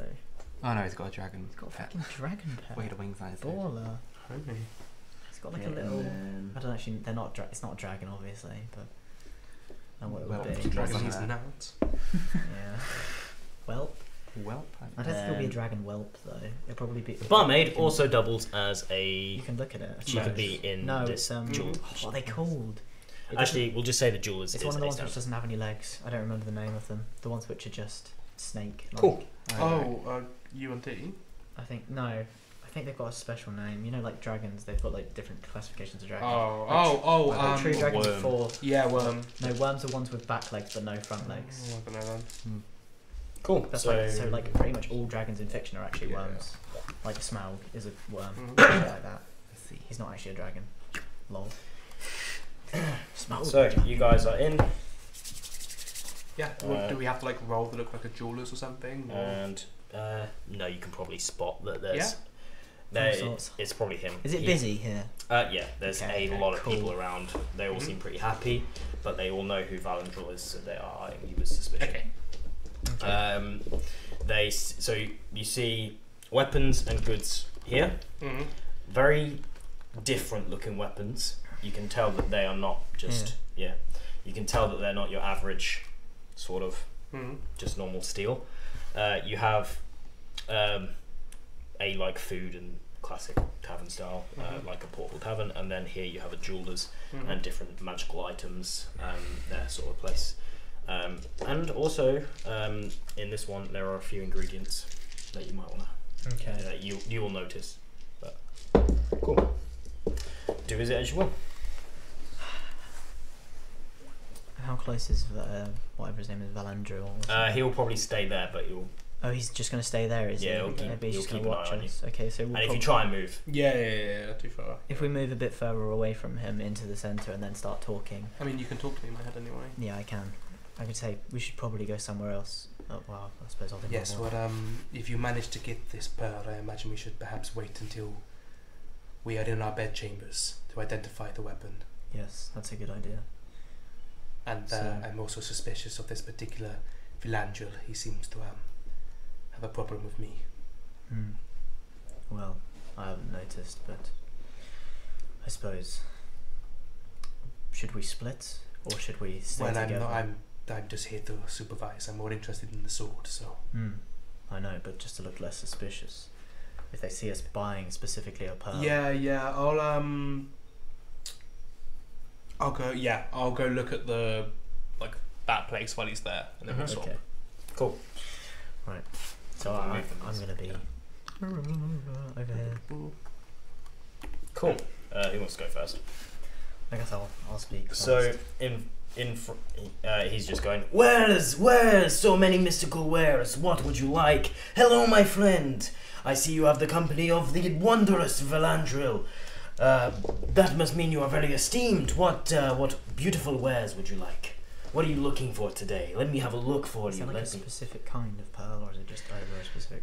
Speaker 5: Oh no, he's got a dragon.
Speaker 4: He's got a
Speaker 5: pet.
Speaker 4: fucking dragon pet.
Speaker 5: Wait, a wings on his head.
Speaker 4: Baller.
Speaker 2: Okay.
Speaker 4: He's got like a little. I don't actually. They're not. It's not a dragon, obviously, but. And what it
Speaker 5: Well,
Speaker 4: would be.
Speaker 5: dragon-
Speaker 2: Dragons
Speaker 5: on that.
Speaker 2: nuts.
Speaker 4: Yeah. Whelp.
Speaker 5: Whelp.
Speaker 4: I don't think it'll be a dragon whelp though. It'll probably be.
Speaker 1: The barmaid
Speaker 4: you can-
Speaker 1: also doubles as
Speaker 4: You
Speaker 1: a.
Speaker 4: can look at it.
Speaker 1: She could be in
Speaker 4: No,
Speaker 1: this
Speaker 4: it's
Speaker 1: jewel.
Speaker 4: What are they called? It doesn't-
Speaker 1: Actually, we'll just say the jewel is.
Speaker 4: it's
Speaker 1: is
Speaker 4: one of the
Speaker 1: a
Speaker 4: ones which
Speaker 1: standard.
Speaker 4: doesn't have any legs. I don't remember the name of them. The ones which are just snake. Like,
Speaker 1: Cool.
Speaker 2: Oh, UNT.
Speaker 4: I think no. I think they've got a special name. You know, like dragons, they've got like different classifications of dragons. True dragons are
Speaker 5: worm.
Speaker 4: 4.
Speaker 2: Yeah, worm.
Speaker 4: No, worms are ones with back legs but no front legs.
Speaker 2: Oh, I don't know then.
Speaker 1: Cool.
Speaker 4: That's
Speaker 1: so,
Speaker 4: like like pretty much all dragons in fiction are actually
Speaker 2: Yeah.
Speaker 4: worms. Like Smaug is a worm.
Speaker 2: Mhm.
Speaker 4: Shit like that.
Speaker 5: Let's see.
Speaker 4: He's not actually a dragon. Lol. Smaug.
Speaker 1: so you guys are in,
Speaker 2: Yeah. Do we have to like roll to look like a jeweler's or something? Or?
Speaker 1: and no, you can probably spot that there's.
Speaker 2: Yeah?
Speaker 1: There,
Speaker 4: All sorts.
Speaker 1: it's probably him.
Speaker 4: Is it
Speaker 1: He-
Speaker 4: busy here?
Speaker 1: Yeah, there's
Speaker 4: Okay,
Speaker 1: a lot of
Speaker 4: cool.
Speaker 1: people around. They all
Speaker 2: Mhm.
Speaker 1: seem pretty happy, but they all know who Valendril is, so they are eyeing you with suspicion.
Speaker 2: Okay.
Speaker 1: So you see weapons and goods here.
Speaker 2: Mhm.
Speaker 1: Very different looking weapons. You can tell that they are not just you can tell that they're not your average sort of just normal steel. You have a like food and classic tavern style, like a portable tavern, and then here you have a jeweler's and different magical items, their sort of place. And also in this one there are a few ingredients that you might want to you will notice. But cool. Do as it as you will.
Speaker 4: How close is whatever his name is, Valandril?
Speaker 1: He will probably stay there, but you'll.
Speaker 4: Oh, he's just going to stay there, is he?
Speaker 1: Yeah,
Speaker 4: Maybe he's
Speaker 1: he'll
Speaker 4: just going
Speaker 1: keep
Speaker 4: to
Speaker 1: an
Speaker 4: watch
Speaker 1: eye on
Speaker 4: us. Okay, so we'll
Speaker 1: And if you try and move,
Speaker 2: Yeah, not too far.
Speaker 4: if we move a bit further away from him into the centre and then start talking.
Speaker 2: I mean, you can talk to me in my head anyway.
Speaker 4: Yeah, I can. I could say we should probably go somewhere else. Oh, well, I suppose I'll do
Speaker 2: Yes,
Speaker 4: more.
Speaker 2: well, if you manage to get this pearl, I imagine we should perhaps wait until we are in our bedchambers to identify the weapon.
Speaker 4: Yes, that's a good idea.
Speaker 2: And
Speaker 4: So-
Speaker 2: I'm also suspicious of this particular Vilangel. He seems to have a problem with me.
Speaker 4: Well, I haven't noticed, but I suppose should we split or should we stay
Speaker 2: Well,
Speaker 4: together?
Speaker 2: I'm just here to supervise. I'm more interested in the sword, so.
Speaker 4: I know, but just to look less suspicious. If they see us buying specifically a pearl.
Speaker 2: Yeah. I'll go look at the that place while he's there, and then we'll swap.
Speaker 4: Okay.
Speaker 1: cool.
Speaker 4: Right. So
Speaker 1: Something
Speaker 4: I'm
Speaker 1: movement.
Speaker 4: gonna be over here.
Speaker 1: Cool. Who wants to go first?
Speaker 4: I guess I'll speak.
Speaker 1: So he's just going. Wares, so many mystical wares. What would you like? Hello, my friend. I see you have the company of the wondrous Valandril. That must mean you are very esteemed. What beautiful wares would you like? What are you looking for today? Let me have a look for
Speaker 4: Is
Speaker 1: you.
Speaker 4: that like a specific kind of pearl, or is it just over a specific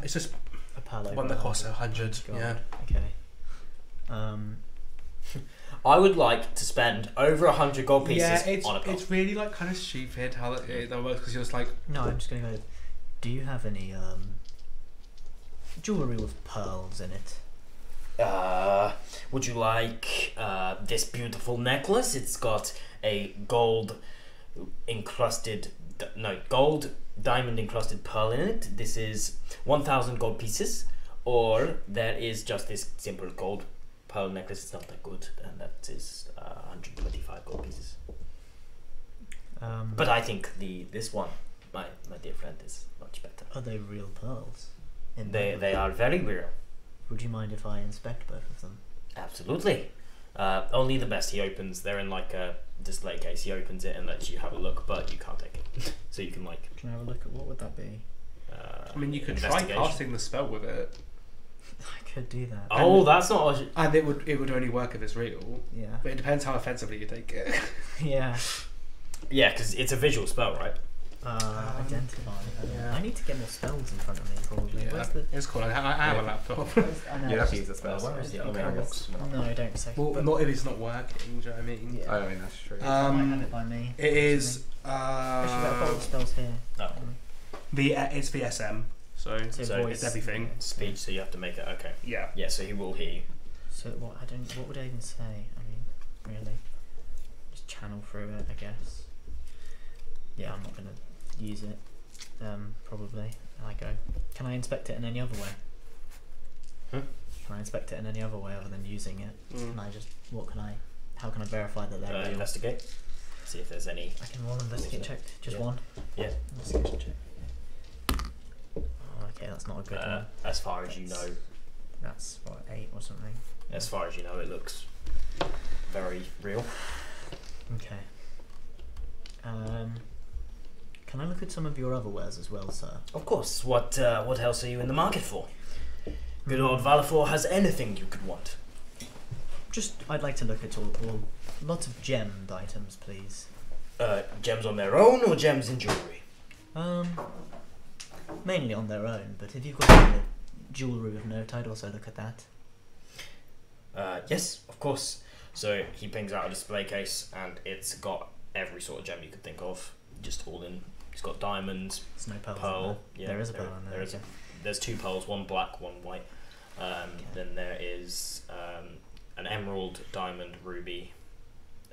Speaker 2: It's just
Speaker 4: a pearl?
Speaker 2: one that costs 100.
Speaker 4: God.
Speaker 2: Yeah.
Speaker 4: Okay.
Speaker 1: I would like to spend over 100 gold pieces
Speaker 2: Yeah,
Speaker 1: on a pearl.
Speaker 2: it's really kind of stupid how that works, because you're just like,
Speaker 4: No, I'm just gonna go. Do you have any jewelry with pearls in it?
Speaker 1: Would you like this beautiful necklace? It's got a gold diamond encrusted pearl in it. This is 1,000 gold pieces. Or there is just this simple gold pearl necklace. It's not that good, and that is 125 gold pieces. But I think this one, my dear friend, is much better.
Speaker 4: Are they real pearls?
Speaker 1: They are very real.
Speaker 4: Would you mind if I inspect both of them?
Speaker 1: Absolutely. Only the best. They're in like a display case. He opens it and lets you have a look, but you can't take it. So you can like.
Speaker 4: Can I have a look at what would that be?
Speaker 2: I mean, you could try
Speaker 1: investigation.
Speaker 2: casting the spell with it,
Speaker 4: I could do that.
Speaker 1: Oh, that's not.
Speaker 2: and it would only work if it's real.
Speaker 4: Yeah.
Speaker 2: But it depends how offensively you take it.
Speaker 4: Yeah.
Speaker 1: Yeah, because it's a visual spell, right?
Speaker 4: Identify.
Speaker 2: yeah.
Speaker 4: I need to get more spells in front of me, probably.
Speaker 2: Yeah,
Speaker 4: Where's the?
Speaker 2: it's cool. I have a laptop.
Speaker 4: I know,
Speaker 5: You'd have
Speaker 4: it's
Speaker 5: to use the spell.
Speaker 1: Where is the other
Speaker 4: okay,
Speaker 1: box?
Speaker 4: No, I don't. Say.
Speaker 2: Well,
Speaker 4: but
Speaker 2: not if it's not working. Do you know what I mean?
Speaker 4: Yeah.
Speaker 5: I mean, that's true.
Speaker 4: I might have it by me.
Speaker 2: It is.
Speaker 4: Actually, I've got all the spells here.
Speaker 1: No.
Speaker 2: It's VSM, so
Speaker 1: So
Speaker 2: it's everything.
Speaker 1: Speech, so you have to make it. Okay.
Speaker 2: Yeah.
Speaker 1: Yeah, so he will hear you.
Speaker 4: So what? What would I even say? I mean, really, just channel through it, I guess. Yeah, I'm not gonna use it. Probably. I go. Can I inspect it in any other way?
Speaker 1: Hmm?
Speaker 4: Can I inspect it in any other way other than using it? Can I just? How can I verify that they're real?
Speaker 1: Investigate. See if there's any.
Speaker 4: I can roll investigate check. Just
Speaker 1: Yeah.
Speaker 4: one.
Speaker 1: Yeah.
Speaker 4: Investigation check. Oh, okay, that's not a good one.
Speaker 1: As far as you know,
Speaker 4: That's what 8 or something.
Speaker 1: as far as you know, it looks very real.
Speaker 4: Okay. Can I look at some of your other wares as well, sir?
Speaker 1: Of course. What else are you in the market for? Good old Valafor has anything you could want.
Speaker 4: Just, I'd like to look at all lots of gemmed items, please.
Speaker 1: Gems on their own or gems in jewelry?
Speaker 4: Mainly on their own, but if you've got any jewelry of note, I'd also look at that.
Speaker 1: Yes, of course. So he brings out a display case, and it's got every sort of gem you could think of, just all in. It's got diamonds,
Speaker 4: There's no pearls in
Speaker 1: pearl.
Speaker 4: there.
Speaker 1: Yeah,
Speaker 4: There is a pearl in there.
Speaker 1: There is.
Speaker 4: Okay.
Speaker 1: there's 2 pearls, one black, one white. Then there is an emerald, diamond, ruby,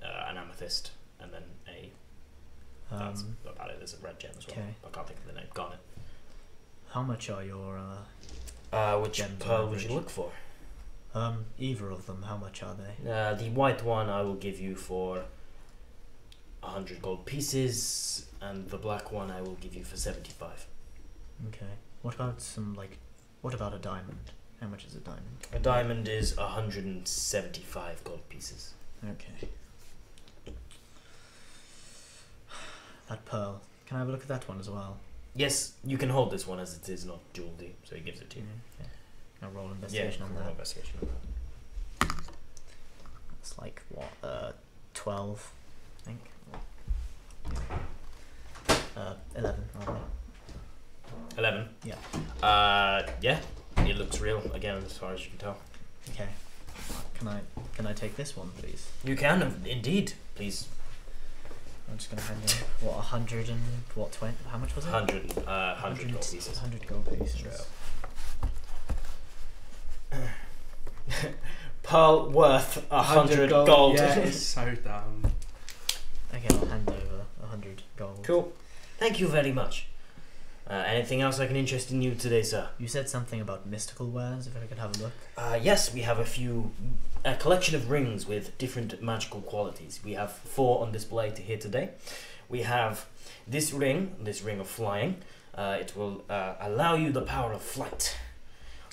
Speaker 1: an amethyst, and then a. That's about it. There's a red gem as well.
Speaker 4: Okay.
Speaker 1: I can't think of the name. Garnet.
Speaker 4: How much are your
Speaker 1: Which
Speaker 4: gems
Speaker 1: pearl
Speaker 4: on
Speaker 1: would you
Speaker 4: average?
Speaker 1: look for?
Speaker 4: Either of them? How much are they?
Speaker 1: The white one I will give you for 100 gold pieces, and the black one I will give you for 75.
Speaker 4: Okay. What about what about a diamond? How much is a diamond?
Speaker 1: A diamond is 175 gold pieces.
Speaker 4: Okay. That pearl. Can I have a look at that one as well?
Speaker 1: Yes, you can hold this one as it is not jeweled, so he gives it to you.
Speaker 4: Okay. I'll roll investigation on that.
Speaker 1: Investigation on that.
Speaker 4: It's like what? 12, I think. 11. Rather.
Speaker 1: 11.
Speaker 4: Yeah.
Speaker 1: Yeah. It looks real again, as far as you can tell.
Speaker 4: Okay. Can I take this one, please?
Speaker 1: You can indeed, please.
Speaker 4: I'm just gonna hand in 100 and 20? How much was it?
Speaker 1: 100 gold pieces.
Speaker 4: 100 gold pieces.
Speaker 1: Straight up. Pearl worth 100 gold.
Speaker 2: Yeah, it's so dumb.
Speaker 4: Okay, I'll hand over 100 gold.
Speaker 1: Cool. Thank you very much. Anything else I can interest in you today, sir?
Speaker 4: You said something about mystical wares, if I could have a look.
Speaker 1: Yes, we have a collection of rings with different magical qualities. We have 4 on display here today. We have this ring of flying. It will allow you the power of flight.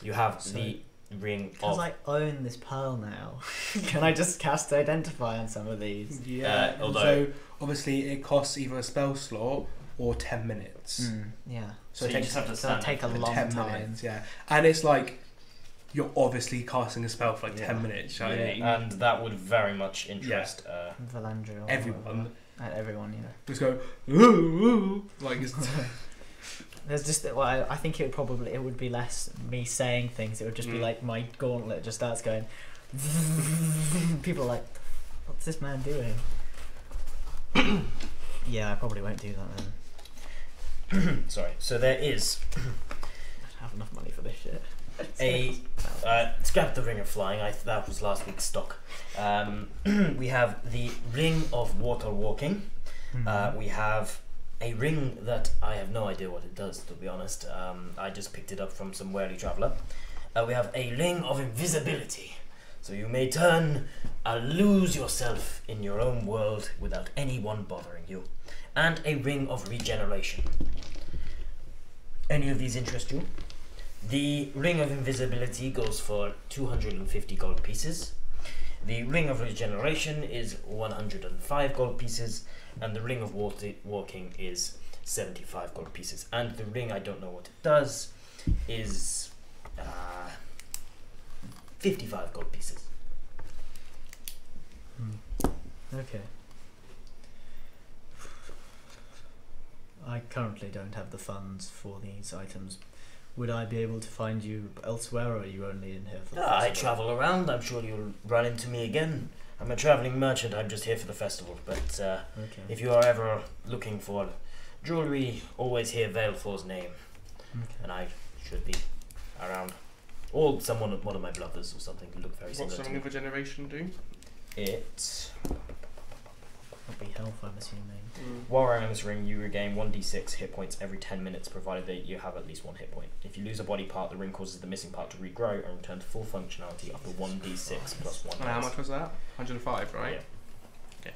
Speaker 1: You have the ring
Speaker 4: Because
Speaker 1: of...
Speaker 4: I own this pearl now, can I just cast Identify on some of these?
Speaker 2: Yeah,
Speaker 1: although-
Speaker 2: so obviously it costs either a spell slot or 10 minutes.
Speaker 4: Yeah.
Speaker 2: So,
Speaker 5: So
Speaker 2: it
Speaker 5: you
Speaker 2: takes
Speaker 5: just have to
Speaker 4: So it'll
Speaker 5: stand
Speaker 4: take a
Speaker 5: for
Speaker 4: long
Speaker 2: 10
Speaker 4: time.
Speaker 2: minutes, yeah. And it's like, you're obviously casting a spell for like
Speaker 1: Yeah.
Speaker 2: 10 minutes, so
Speaker 1: Yeah, and that would very much interest...
Speaker 4: Valandria.
Speaker 2: everyone
Speaker 4: Everyone, yeah.
Speaker 2: just go, ooh, ooh, like it's...
Speaker 4: There's just well, I think it would be less me saying things. It would just be like my gauntlet just starts going. People are like, "What's this man doing?" Yeah, I probably won't do that then.
Speaker 1: Sorry. So there is
Speaker 4: I don't have enough money for this shit.
Speaker 1: scrap the ring of flying. That was last week's stock. We have the ring of water walking. We have a ring that I have no idea what it does, to be honest. I just picked it up from some wary traveller. We have a ring of invisibility. So you may lose yourself in your own world without anyone bothering you. And a ring of regeneration. Any of these interest you? The ring of invisibility goes for 250 gold pieces. The ring of regeneration is 105 gold pieces. And the ring of walking is 75 gold pieces. And the ring, I don't know what it does, is 55 gold pieces.
Speaker 4: Okay. I currently don't have the funds for these items. Would I be able to find you elsewhere, or are you only in here for the
Speaker 1: I
Speaker 4: festival?
Speaker 1: travel around. I'm sure you'll run into me again. I'm a travelling merchant. I'm just here for the festival. But
Speaker 4: Okay.
Speaker 1: if you are ever looking for jewellery, always hear Valefor's name.
Speaker 4: Okay.
Speaker 1: And I should be around. Or one of my brothers or something who look very
Speaker 2: What's
Speaker 1: similar
Speaker 2: the
Speaker 1: to
Speaker 2: ring
Speaker 1: me.
Speaker 2: of regeneration do?
Speaker 1: It...
Speaker 4: That'll be health, I'm assuming.
Speaker 1: While wearing this ring, you regain 1d6 hit points every 10 minutes, provided that you have at least 1 hit point. If you lose a body part, the ring causes the missing part to regrow and return to full functionality after 1d6 plus 1.
Speaker 2: And how much was that? 105, right?
Speaker 1: Yeah.
Speaker 2: Okay.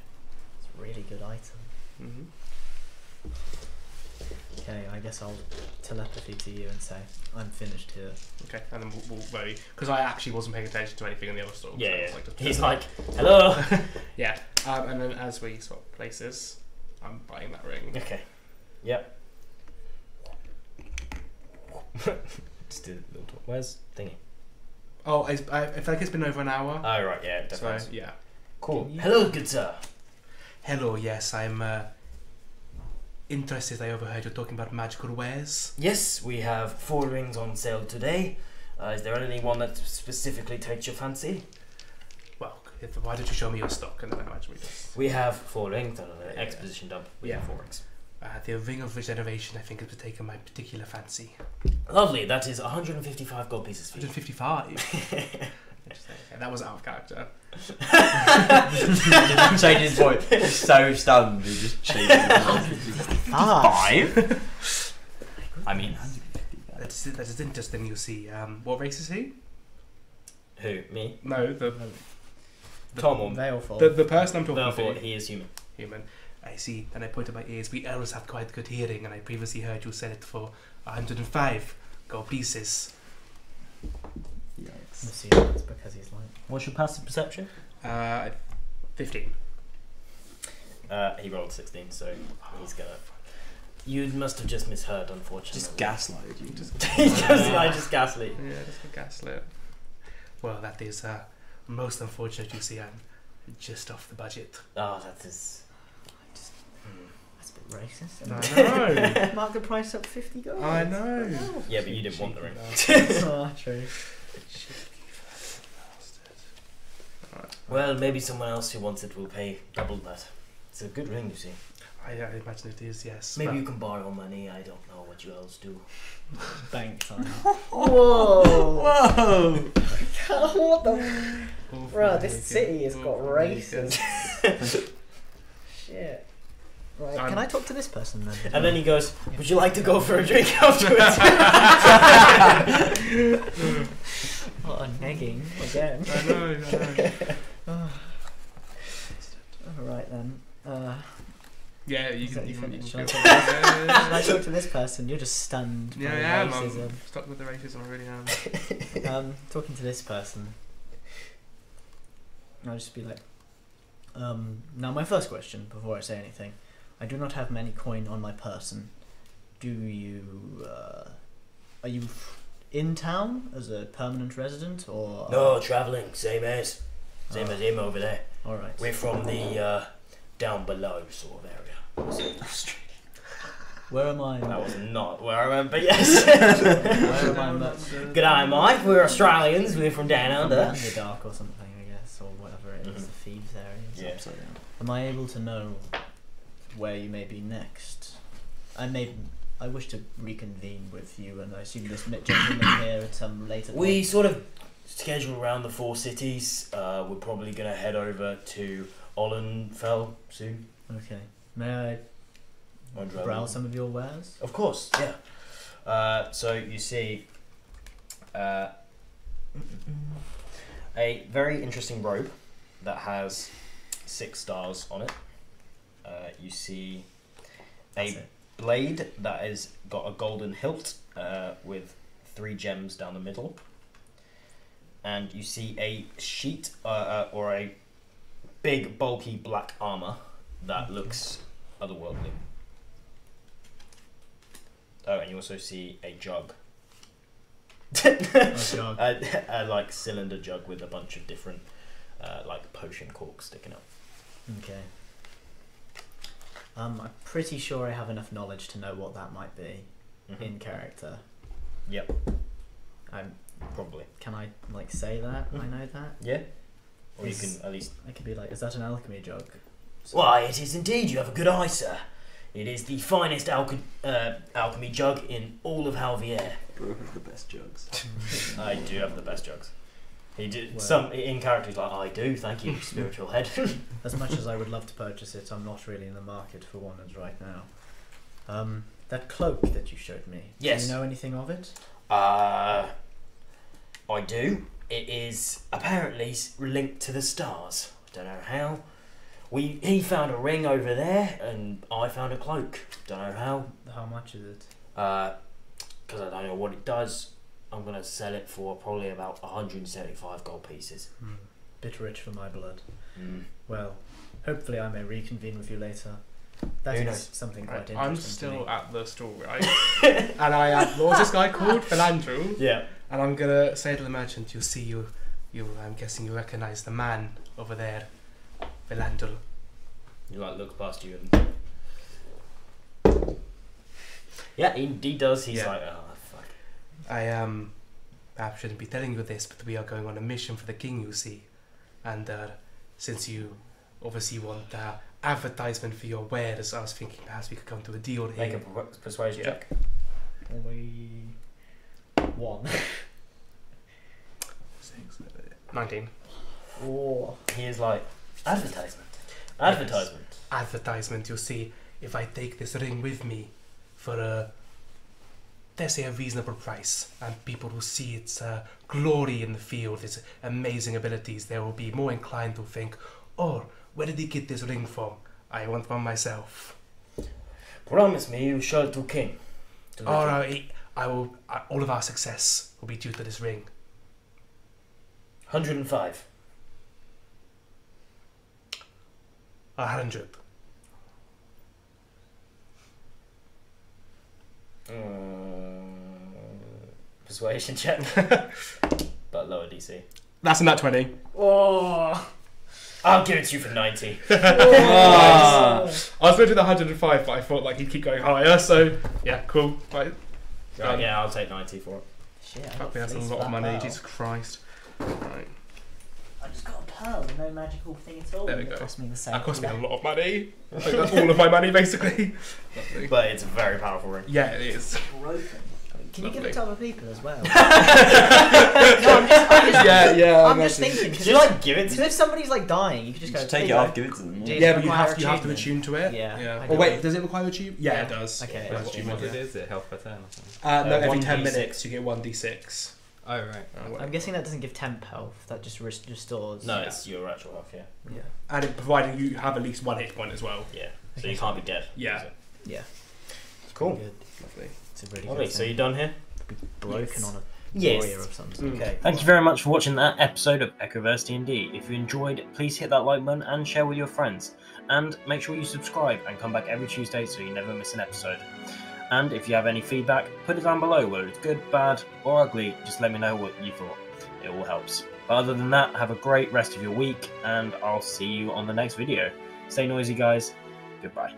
Speaker 4: It's a really good item.
Speaker 2: Mm-hmm.
Speaker 4: Okay, I guess I'll telepathy to you and say, I'm finished here.
Speaker 2: Okay, and then we'll vote. Because I actually wasn't paying attention to anything in the other store.
Speaker 1: Yeah,
Speaker 2: so
Speaker 1: yeah.
Speaker 2: it's like just-
Speaker 1: He's like, hello!
Speaker 2: Yeah, and then as we swap places, I'm buying that ring.
Speaker 1: Okay. Yep. Just do the little talk. Where's thingy?
Speaker 2: Oh, I feel like it's been over an hour.
Speaker 1: Oh, right, yeah,
Speaker 2: So,
Speaker 1: definitely.
Speaker 2: yeah.
Speaker 1: Cool.
Speaker 4: Can you-
Speaker 1: Hello, good sir.
Speaker 2: Hello, yes, I'm interested. I overheard you're talking about magical wares.
Speaker 1: Yes, we have 4 rings on sale today. Is there any one that specifically takes your fancy?
Speaker 2: Well, why don't you show me your stock and then I imagine we just...
Speaker 1: We have 4 rings on an
Speaker 2: Yeah.
Speaker 1: exposition dump. We
Speaker 2: Yeah.
Speaker 1: have 4 rings.
Speaker 2: The Ring of Regeneration, I think, has taken my particular fancy.
Speaker 1: Lovely. That is 155 gold pieces for you.
Speaker 2: 155. Yeah, that was out of character.
Speaker 3: He didn't change his voice. He's so stunned. He just changed his voice. 5? I mean,
Speaker 2: That is interesting. You see, what race is he?
Speaker 1: Who? Me?
Speaker 2: No,
Speaker 1: Tom or
Speaker 4: Veilful.
Speaker 2: the person I'm talking
Speaker 1: Therefore,
Speaker 2: to.
Speaker 1: he is human.
Speaker 2: Human. I see. And I point to my ears. We elves have quite good hearing, and I previously heard you sell it for 105 gold pieces.
Speaker 3: yikes.
Speaker 4: I'm assuming it's because he's like.
Speaker 1: What's your passive perception?
Speaker 2: 15.
Speaker 1: He rolled 16, so he's gonna. You must have just misheard, unfortunately.
Speaker 3: Just gaslighted you.
Speaker 1: I just gaslit.
Speaker 2: Yeah, just a gaslit. Well, that is most unfortunate. You see, I'm just off the budget.
Speaker 1: Oh, that is.
Speaker 4: That's a bit racist.
Speaker 2: I know.
Speaker 4: Mark the price up 50 gold.
Speaker 2: I know.
Speaker 1: Yeah, but you didn't want the ring.
Speaker 4: Oh, true.
Speaker 1: Well, maybe someone else who wants it will pay double that. It's a good ring, you see.
Speaker 2: I imagine it is, yes.
Speaker 1: Maybe
Speaker 2: but
Speaker 1: you can borrow money. I don't know what you elves do.
Speaker 4: Bank time.
Speaker 3: Whoa!
Speaker 4: What the?
Speaker 2: Awful
Speaker 4: Bro, this
Speaker 2: naked,
Speaker 4: city has got
Speaker 2: awful
Speaker 4: races.
Speaker 2: naked.
Speaker 4: Shit. Right, can I talk to this person then?
Speaker 1: And then he goes, "Would you like to go for a drink afterwards?"
Speaker 4: What a negging again.
Speaker 2: I know.
Speaker 4: Alright then.
Speaker 2: Yeah, you
Speaker 4: Is
Speaker 2: can.
Speaker 4: that
Speaker 2: You
Speaker 4: you
Speaker 2: can, you
Speaker 4: finished?
Speaker 2: can
Speaker 4: Shall
Speaker 2: go.
Speaker 4: I
Speaker 2: Yeah,
Speaker 4: Should I talk to this person? You're just stunned by
Speaker 2: yeah, I'm
Speaker 4: racism.
Speaker 2: stuck with the racism. I really am.
Speaker 4: Talking to this person, I'll just be like, now my first question before I say anything, I do not have many coin on my person. Do you, are you in town as a permanent resident or?
Speaker 1: No, travelling, same as him over there.
Speaker 4: Alright.
Speaker 1: We're from the down below sort of area.
Speaker 4: Where am I?
Speaker 1: That was not where I went, but yes.
Speaker 4: Where am I?
Speaker 1: G'day, Mike. We're Australians. We're from down under.
Speaker 4: Underdark or something, I guess, or whatever it is, the thieves area.
Speaker 1: Yeah.
Speaker 4: Am I able to know where you may be next? I wish to reconvene with you, and I assume this gentleman here at some later point.
Speaker 1: We sort of schedule around the 4 cities. We're probably going to head over to Ollenfell soon.
Speaker 4: Okay. May I browse some of your wares?
Speaker 1: Of course, yeah. So you see a very interesting robe that has 6 stars on it. You see a blade that has got a golden hilt with 3 gems down the middle. And you see a sheet or a big bulky black armor that looks otherworldly. Oh, and you also see a jug. A like cylinder jug with a bunch of different like potion corks sticking up.
Speaker 4: Okay. I'm pretty sure I have enough knowledge to know what that might be in character.
Speaker 1: Yep.
Speaker 4: I'm
Speaker 1: Probably.
Speaker 4: Can I like say that? I know that.
Speaker 1: Yeah. Or you can at least.
Speaker 4: I could be like, is that an alchemy jug?
Speaker 1: Why, it is indeed. You have a good eye, sir. It is the finest alchemy jug in all of Halvier.
Speaker 3: Bro has the best jugs.
Speaker 1: I do have the best jugs. He did
Speaker 4: Well.
Speaker 1: some in characters like I do. Thank you, spiritual head.
Speaker 4: As much as I would love to purchase it, I'm not really in the market for one as right now. That cloak that you showed me.
Speaker 1: Yes.
Speaker 4: Do you know anything of it?
Speaker 1: I do. It is apparently linked to the stars. I don't know how. He found a ring over there, and I found a cloak. Don't know how.
Speaker 4: How much is it?
Speaker 1: Because I don't know what it does. I'm gonna sell it for probably about 175 gold pieces.
Speaker 4: Bit rich for my blood.
Speaker 1: Mm.
Speaker 4: Well, hopefully I may reconvene with you later. That
Speaker 1: Who
Speaker 4: is
Speaker 1: knows?
Speaker 4: something quite interesting.
Speaker 2: I'm
Speaker 4: to
Speaker 2: still
Speaker 4: me.
Speaker 2: at the store, right? And I am. What was this guy called? Philandro.
Speaker 1: Yeah.
Speaker 2: And I'm gonna say to the merchant, "You see, you. I'm guessing you recognise the man over there, Philandro."
Speaker 1: You like look past you and. Yeah, he does. He's
Speaker 2: Yeah.
Speaker 1: like, oh fuck.
Speaker 2: I perhaps shouldn't be telling you this, but we are going on a mission for the king. You see, and since you obviously want advertisement for your wares. I was thinking perhaps we could come to a deal here.
Speaker 1: Make a persuasion
Speaker 2: Yeah.
Speaker 1: check.
Speaker 4: Only 1.
Speaker 2: 19.
Speaker 4: Oh.
Speaker 1: He is like, advertisement. Advertisement.
Speaker 2: Advertisement, you see, if I take this ring with me for let's say a reasonable price, and people will see its glory in the field, its amazing abilities, they will be more inclined to think, oh, where did he get this ring from? I want one myself.
Speaker 1: Promise me you show it to King. To the
Speaker 2: All
Speaker 1: king.
Speaker 2: right, I will. All of our success will be due to this ring.
Speaker 1: 105.
Speaker 2: 100.
Speaker 1: Persuasion check. But lower DC.
Speaker 2: That's in that 20.
Speaker 4: Oh.
Speaker 1: I'll give it to you for 90.
Speaker 2: I was going to do the 105, but I thought like he'd keep going higher. So yeah, cool. Right.
Speaker 1: Right, yeah, I'll take 90 for it.
Speaker 4: Shit, I
Speaker 2: Fuck
Speaker 4: got
Speaker 2: me, that's a
Speaker 4: fleeced
Speaker 2: lot
Speaker 4: for
Speaker 2: of
Speaker 4: that
Speaker 2: money.
Speaker 4: pearl.
Speaker 2: Jesus Christ. Right.
Speaker 4: I just got a pearl, no magical thing at all.
Speaker 2: There we
Speaker 4: and
Speaker 2: go.
Speaker 4: It cost me the same.
Speaker 2: That cost me a lot of money. I think that's all of my money basically. Lovely.
Speaker 1: But it's a very powerful ring.
Speaker 2: Yeah, it is.
Speaker 4: Broken. Can you give it to other people as well? I'm just thinking.
Speaker 1: Could you like give it
Speaker 4: Because
Speaker 1: to
Speaker 4: if somebody's like dying, you could just go.
Speaker 3: Just take it
Speaker 4: "Here you
Speaker 3: off,
Speaker 4: go."
Speaker 3: give it to them.
Speaker 4: Do
Speaker 3: Yeah.
Speaker 4: you
Speaker 2: Yeah, but you
Speaker 4: require
Speaker 2: have to
Speaker 4: achievement?
Speaker 2: attune to it.
Speaker 4: Yeah, I
Speaker 2: Oh
Speaker 4: know.
Speaker 2: wait, does it require achievement? Yeah, it does.
Speaker 4: Okay,
Speaker 2: It
Speaker 4: that's
Speaker 2: has
Speaker 5: What
Speaker 2: achievement.
Speaker 5: is it? Is it health per turn or something?
Speaker 2: No, every 10
Speaker 1: 1d6.
Speaker 2: minutes you get 1d6.
Speaker 5: Oh, right.
Speaker 4: I'm guessing that doesn't give temp health. That just restores.
Speaker 1: No, it's your actual health, yeah.
Speaker 4: Yeah.
Speaker 2: And it, providing you have at least 1 hit point as well.
Speaker 1: Yeah. So
Speaker 4: Okay.
Speaker 1: you can't be dead.
Speaker 2: Yeah.
Speaker 1: is it?
Speaker 4: Yeah.
Speaker 1: Cool.
Speaker 4: Good.
Speaker 2: Lovely.
Speaker 4: It's a really
Speaker 1: Lovely.
Speaker 4: good
Speaker 1: So
Speaker 4: thing.
Speaker 1: you're done here?
Speaker 4: Be broken
Speaker 1: Yes.
Speaker 4: on a
Speaker 1: Yes.
Speaker 4: warrior of some sort.
Speaker 1: Okay. Thank you very much for watching that episode of Echoverse D&D. If you enjoyed, please hit that like button and share with your friends. And make sure you subscribe and come back every Tuesday so you never miss an episode. And if you have any feedback, put it down below, whether it's good, bad, or ugly. Just let me know what you thought. It all helps. But other than that, have a great rest of your week, and I'll see you on the next video. Stay noisy, guys. Goodbye.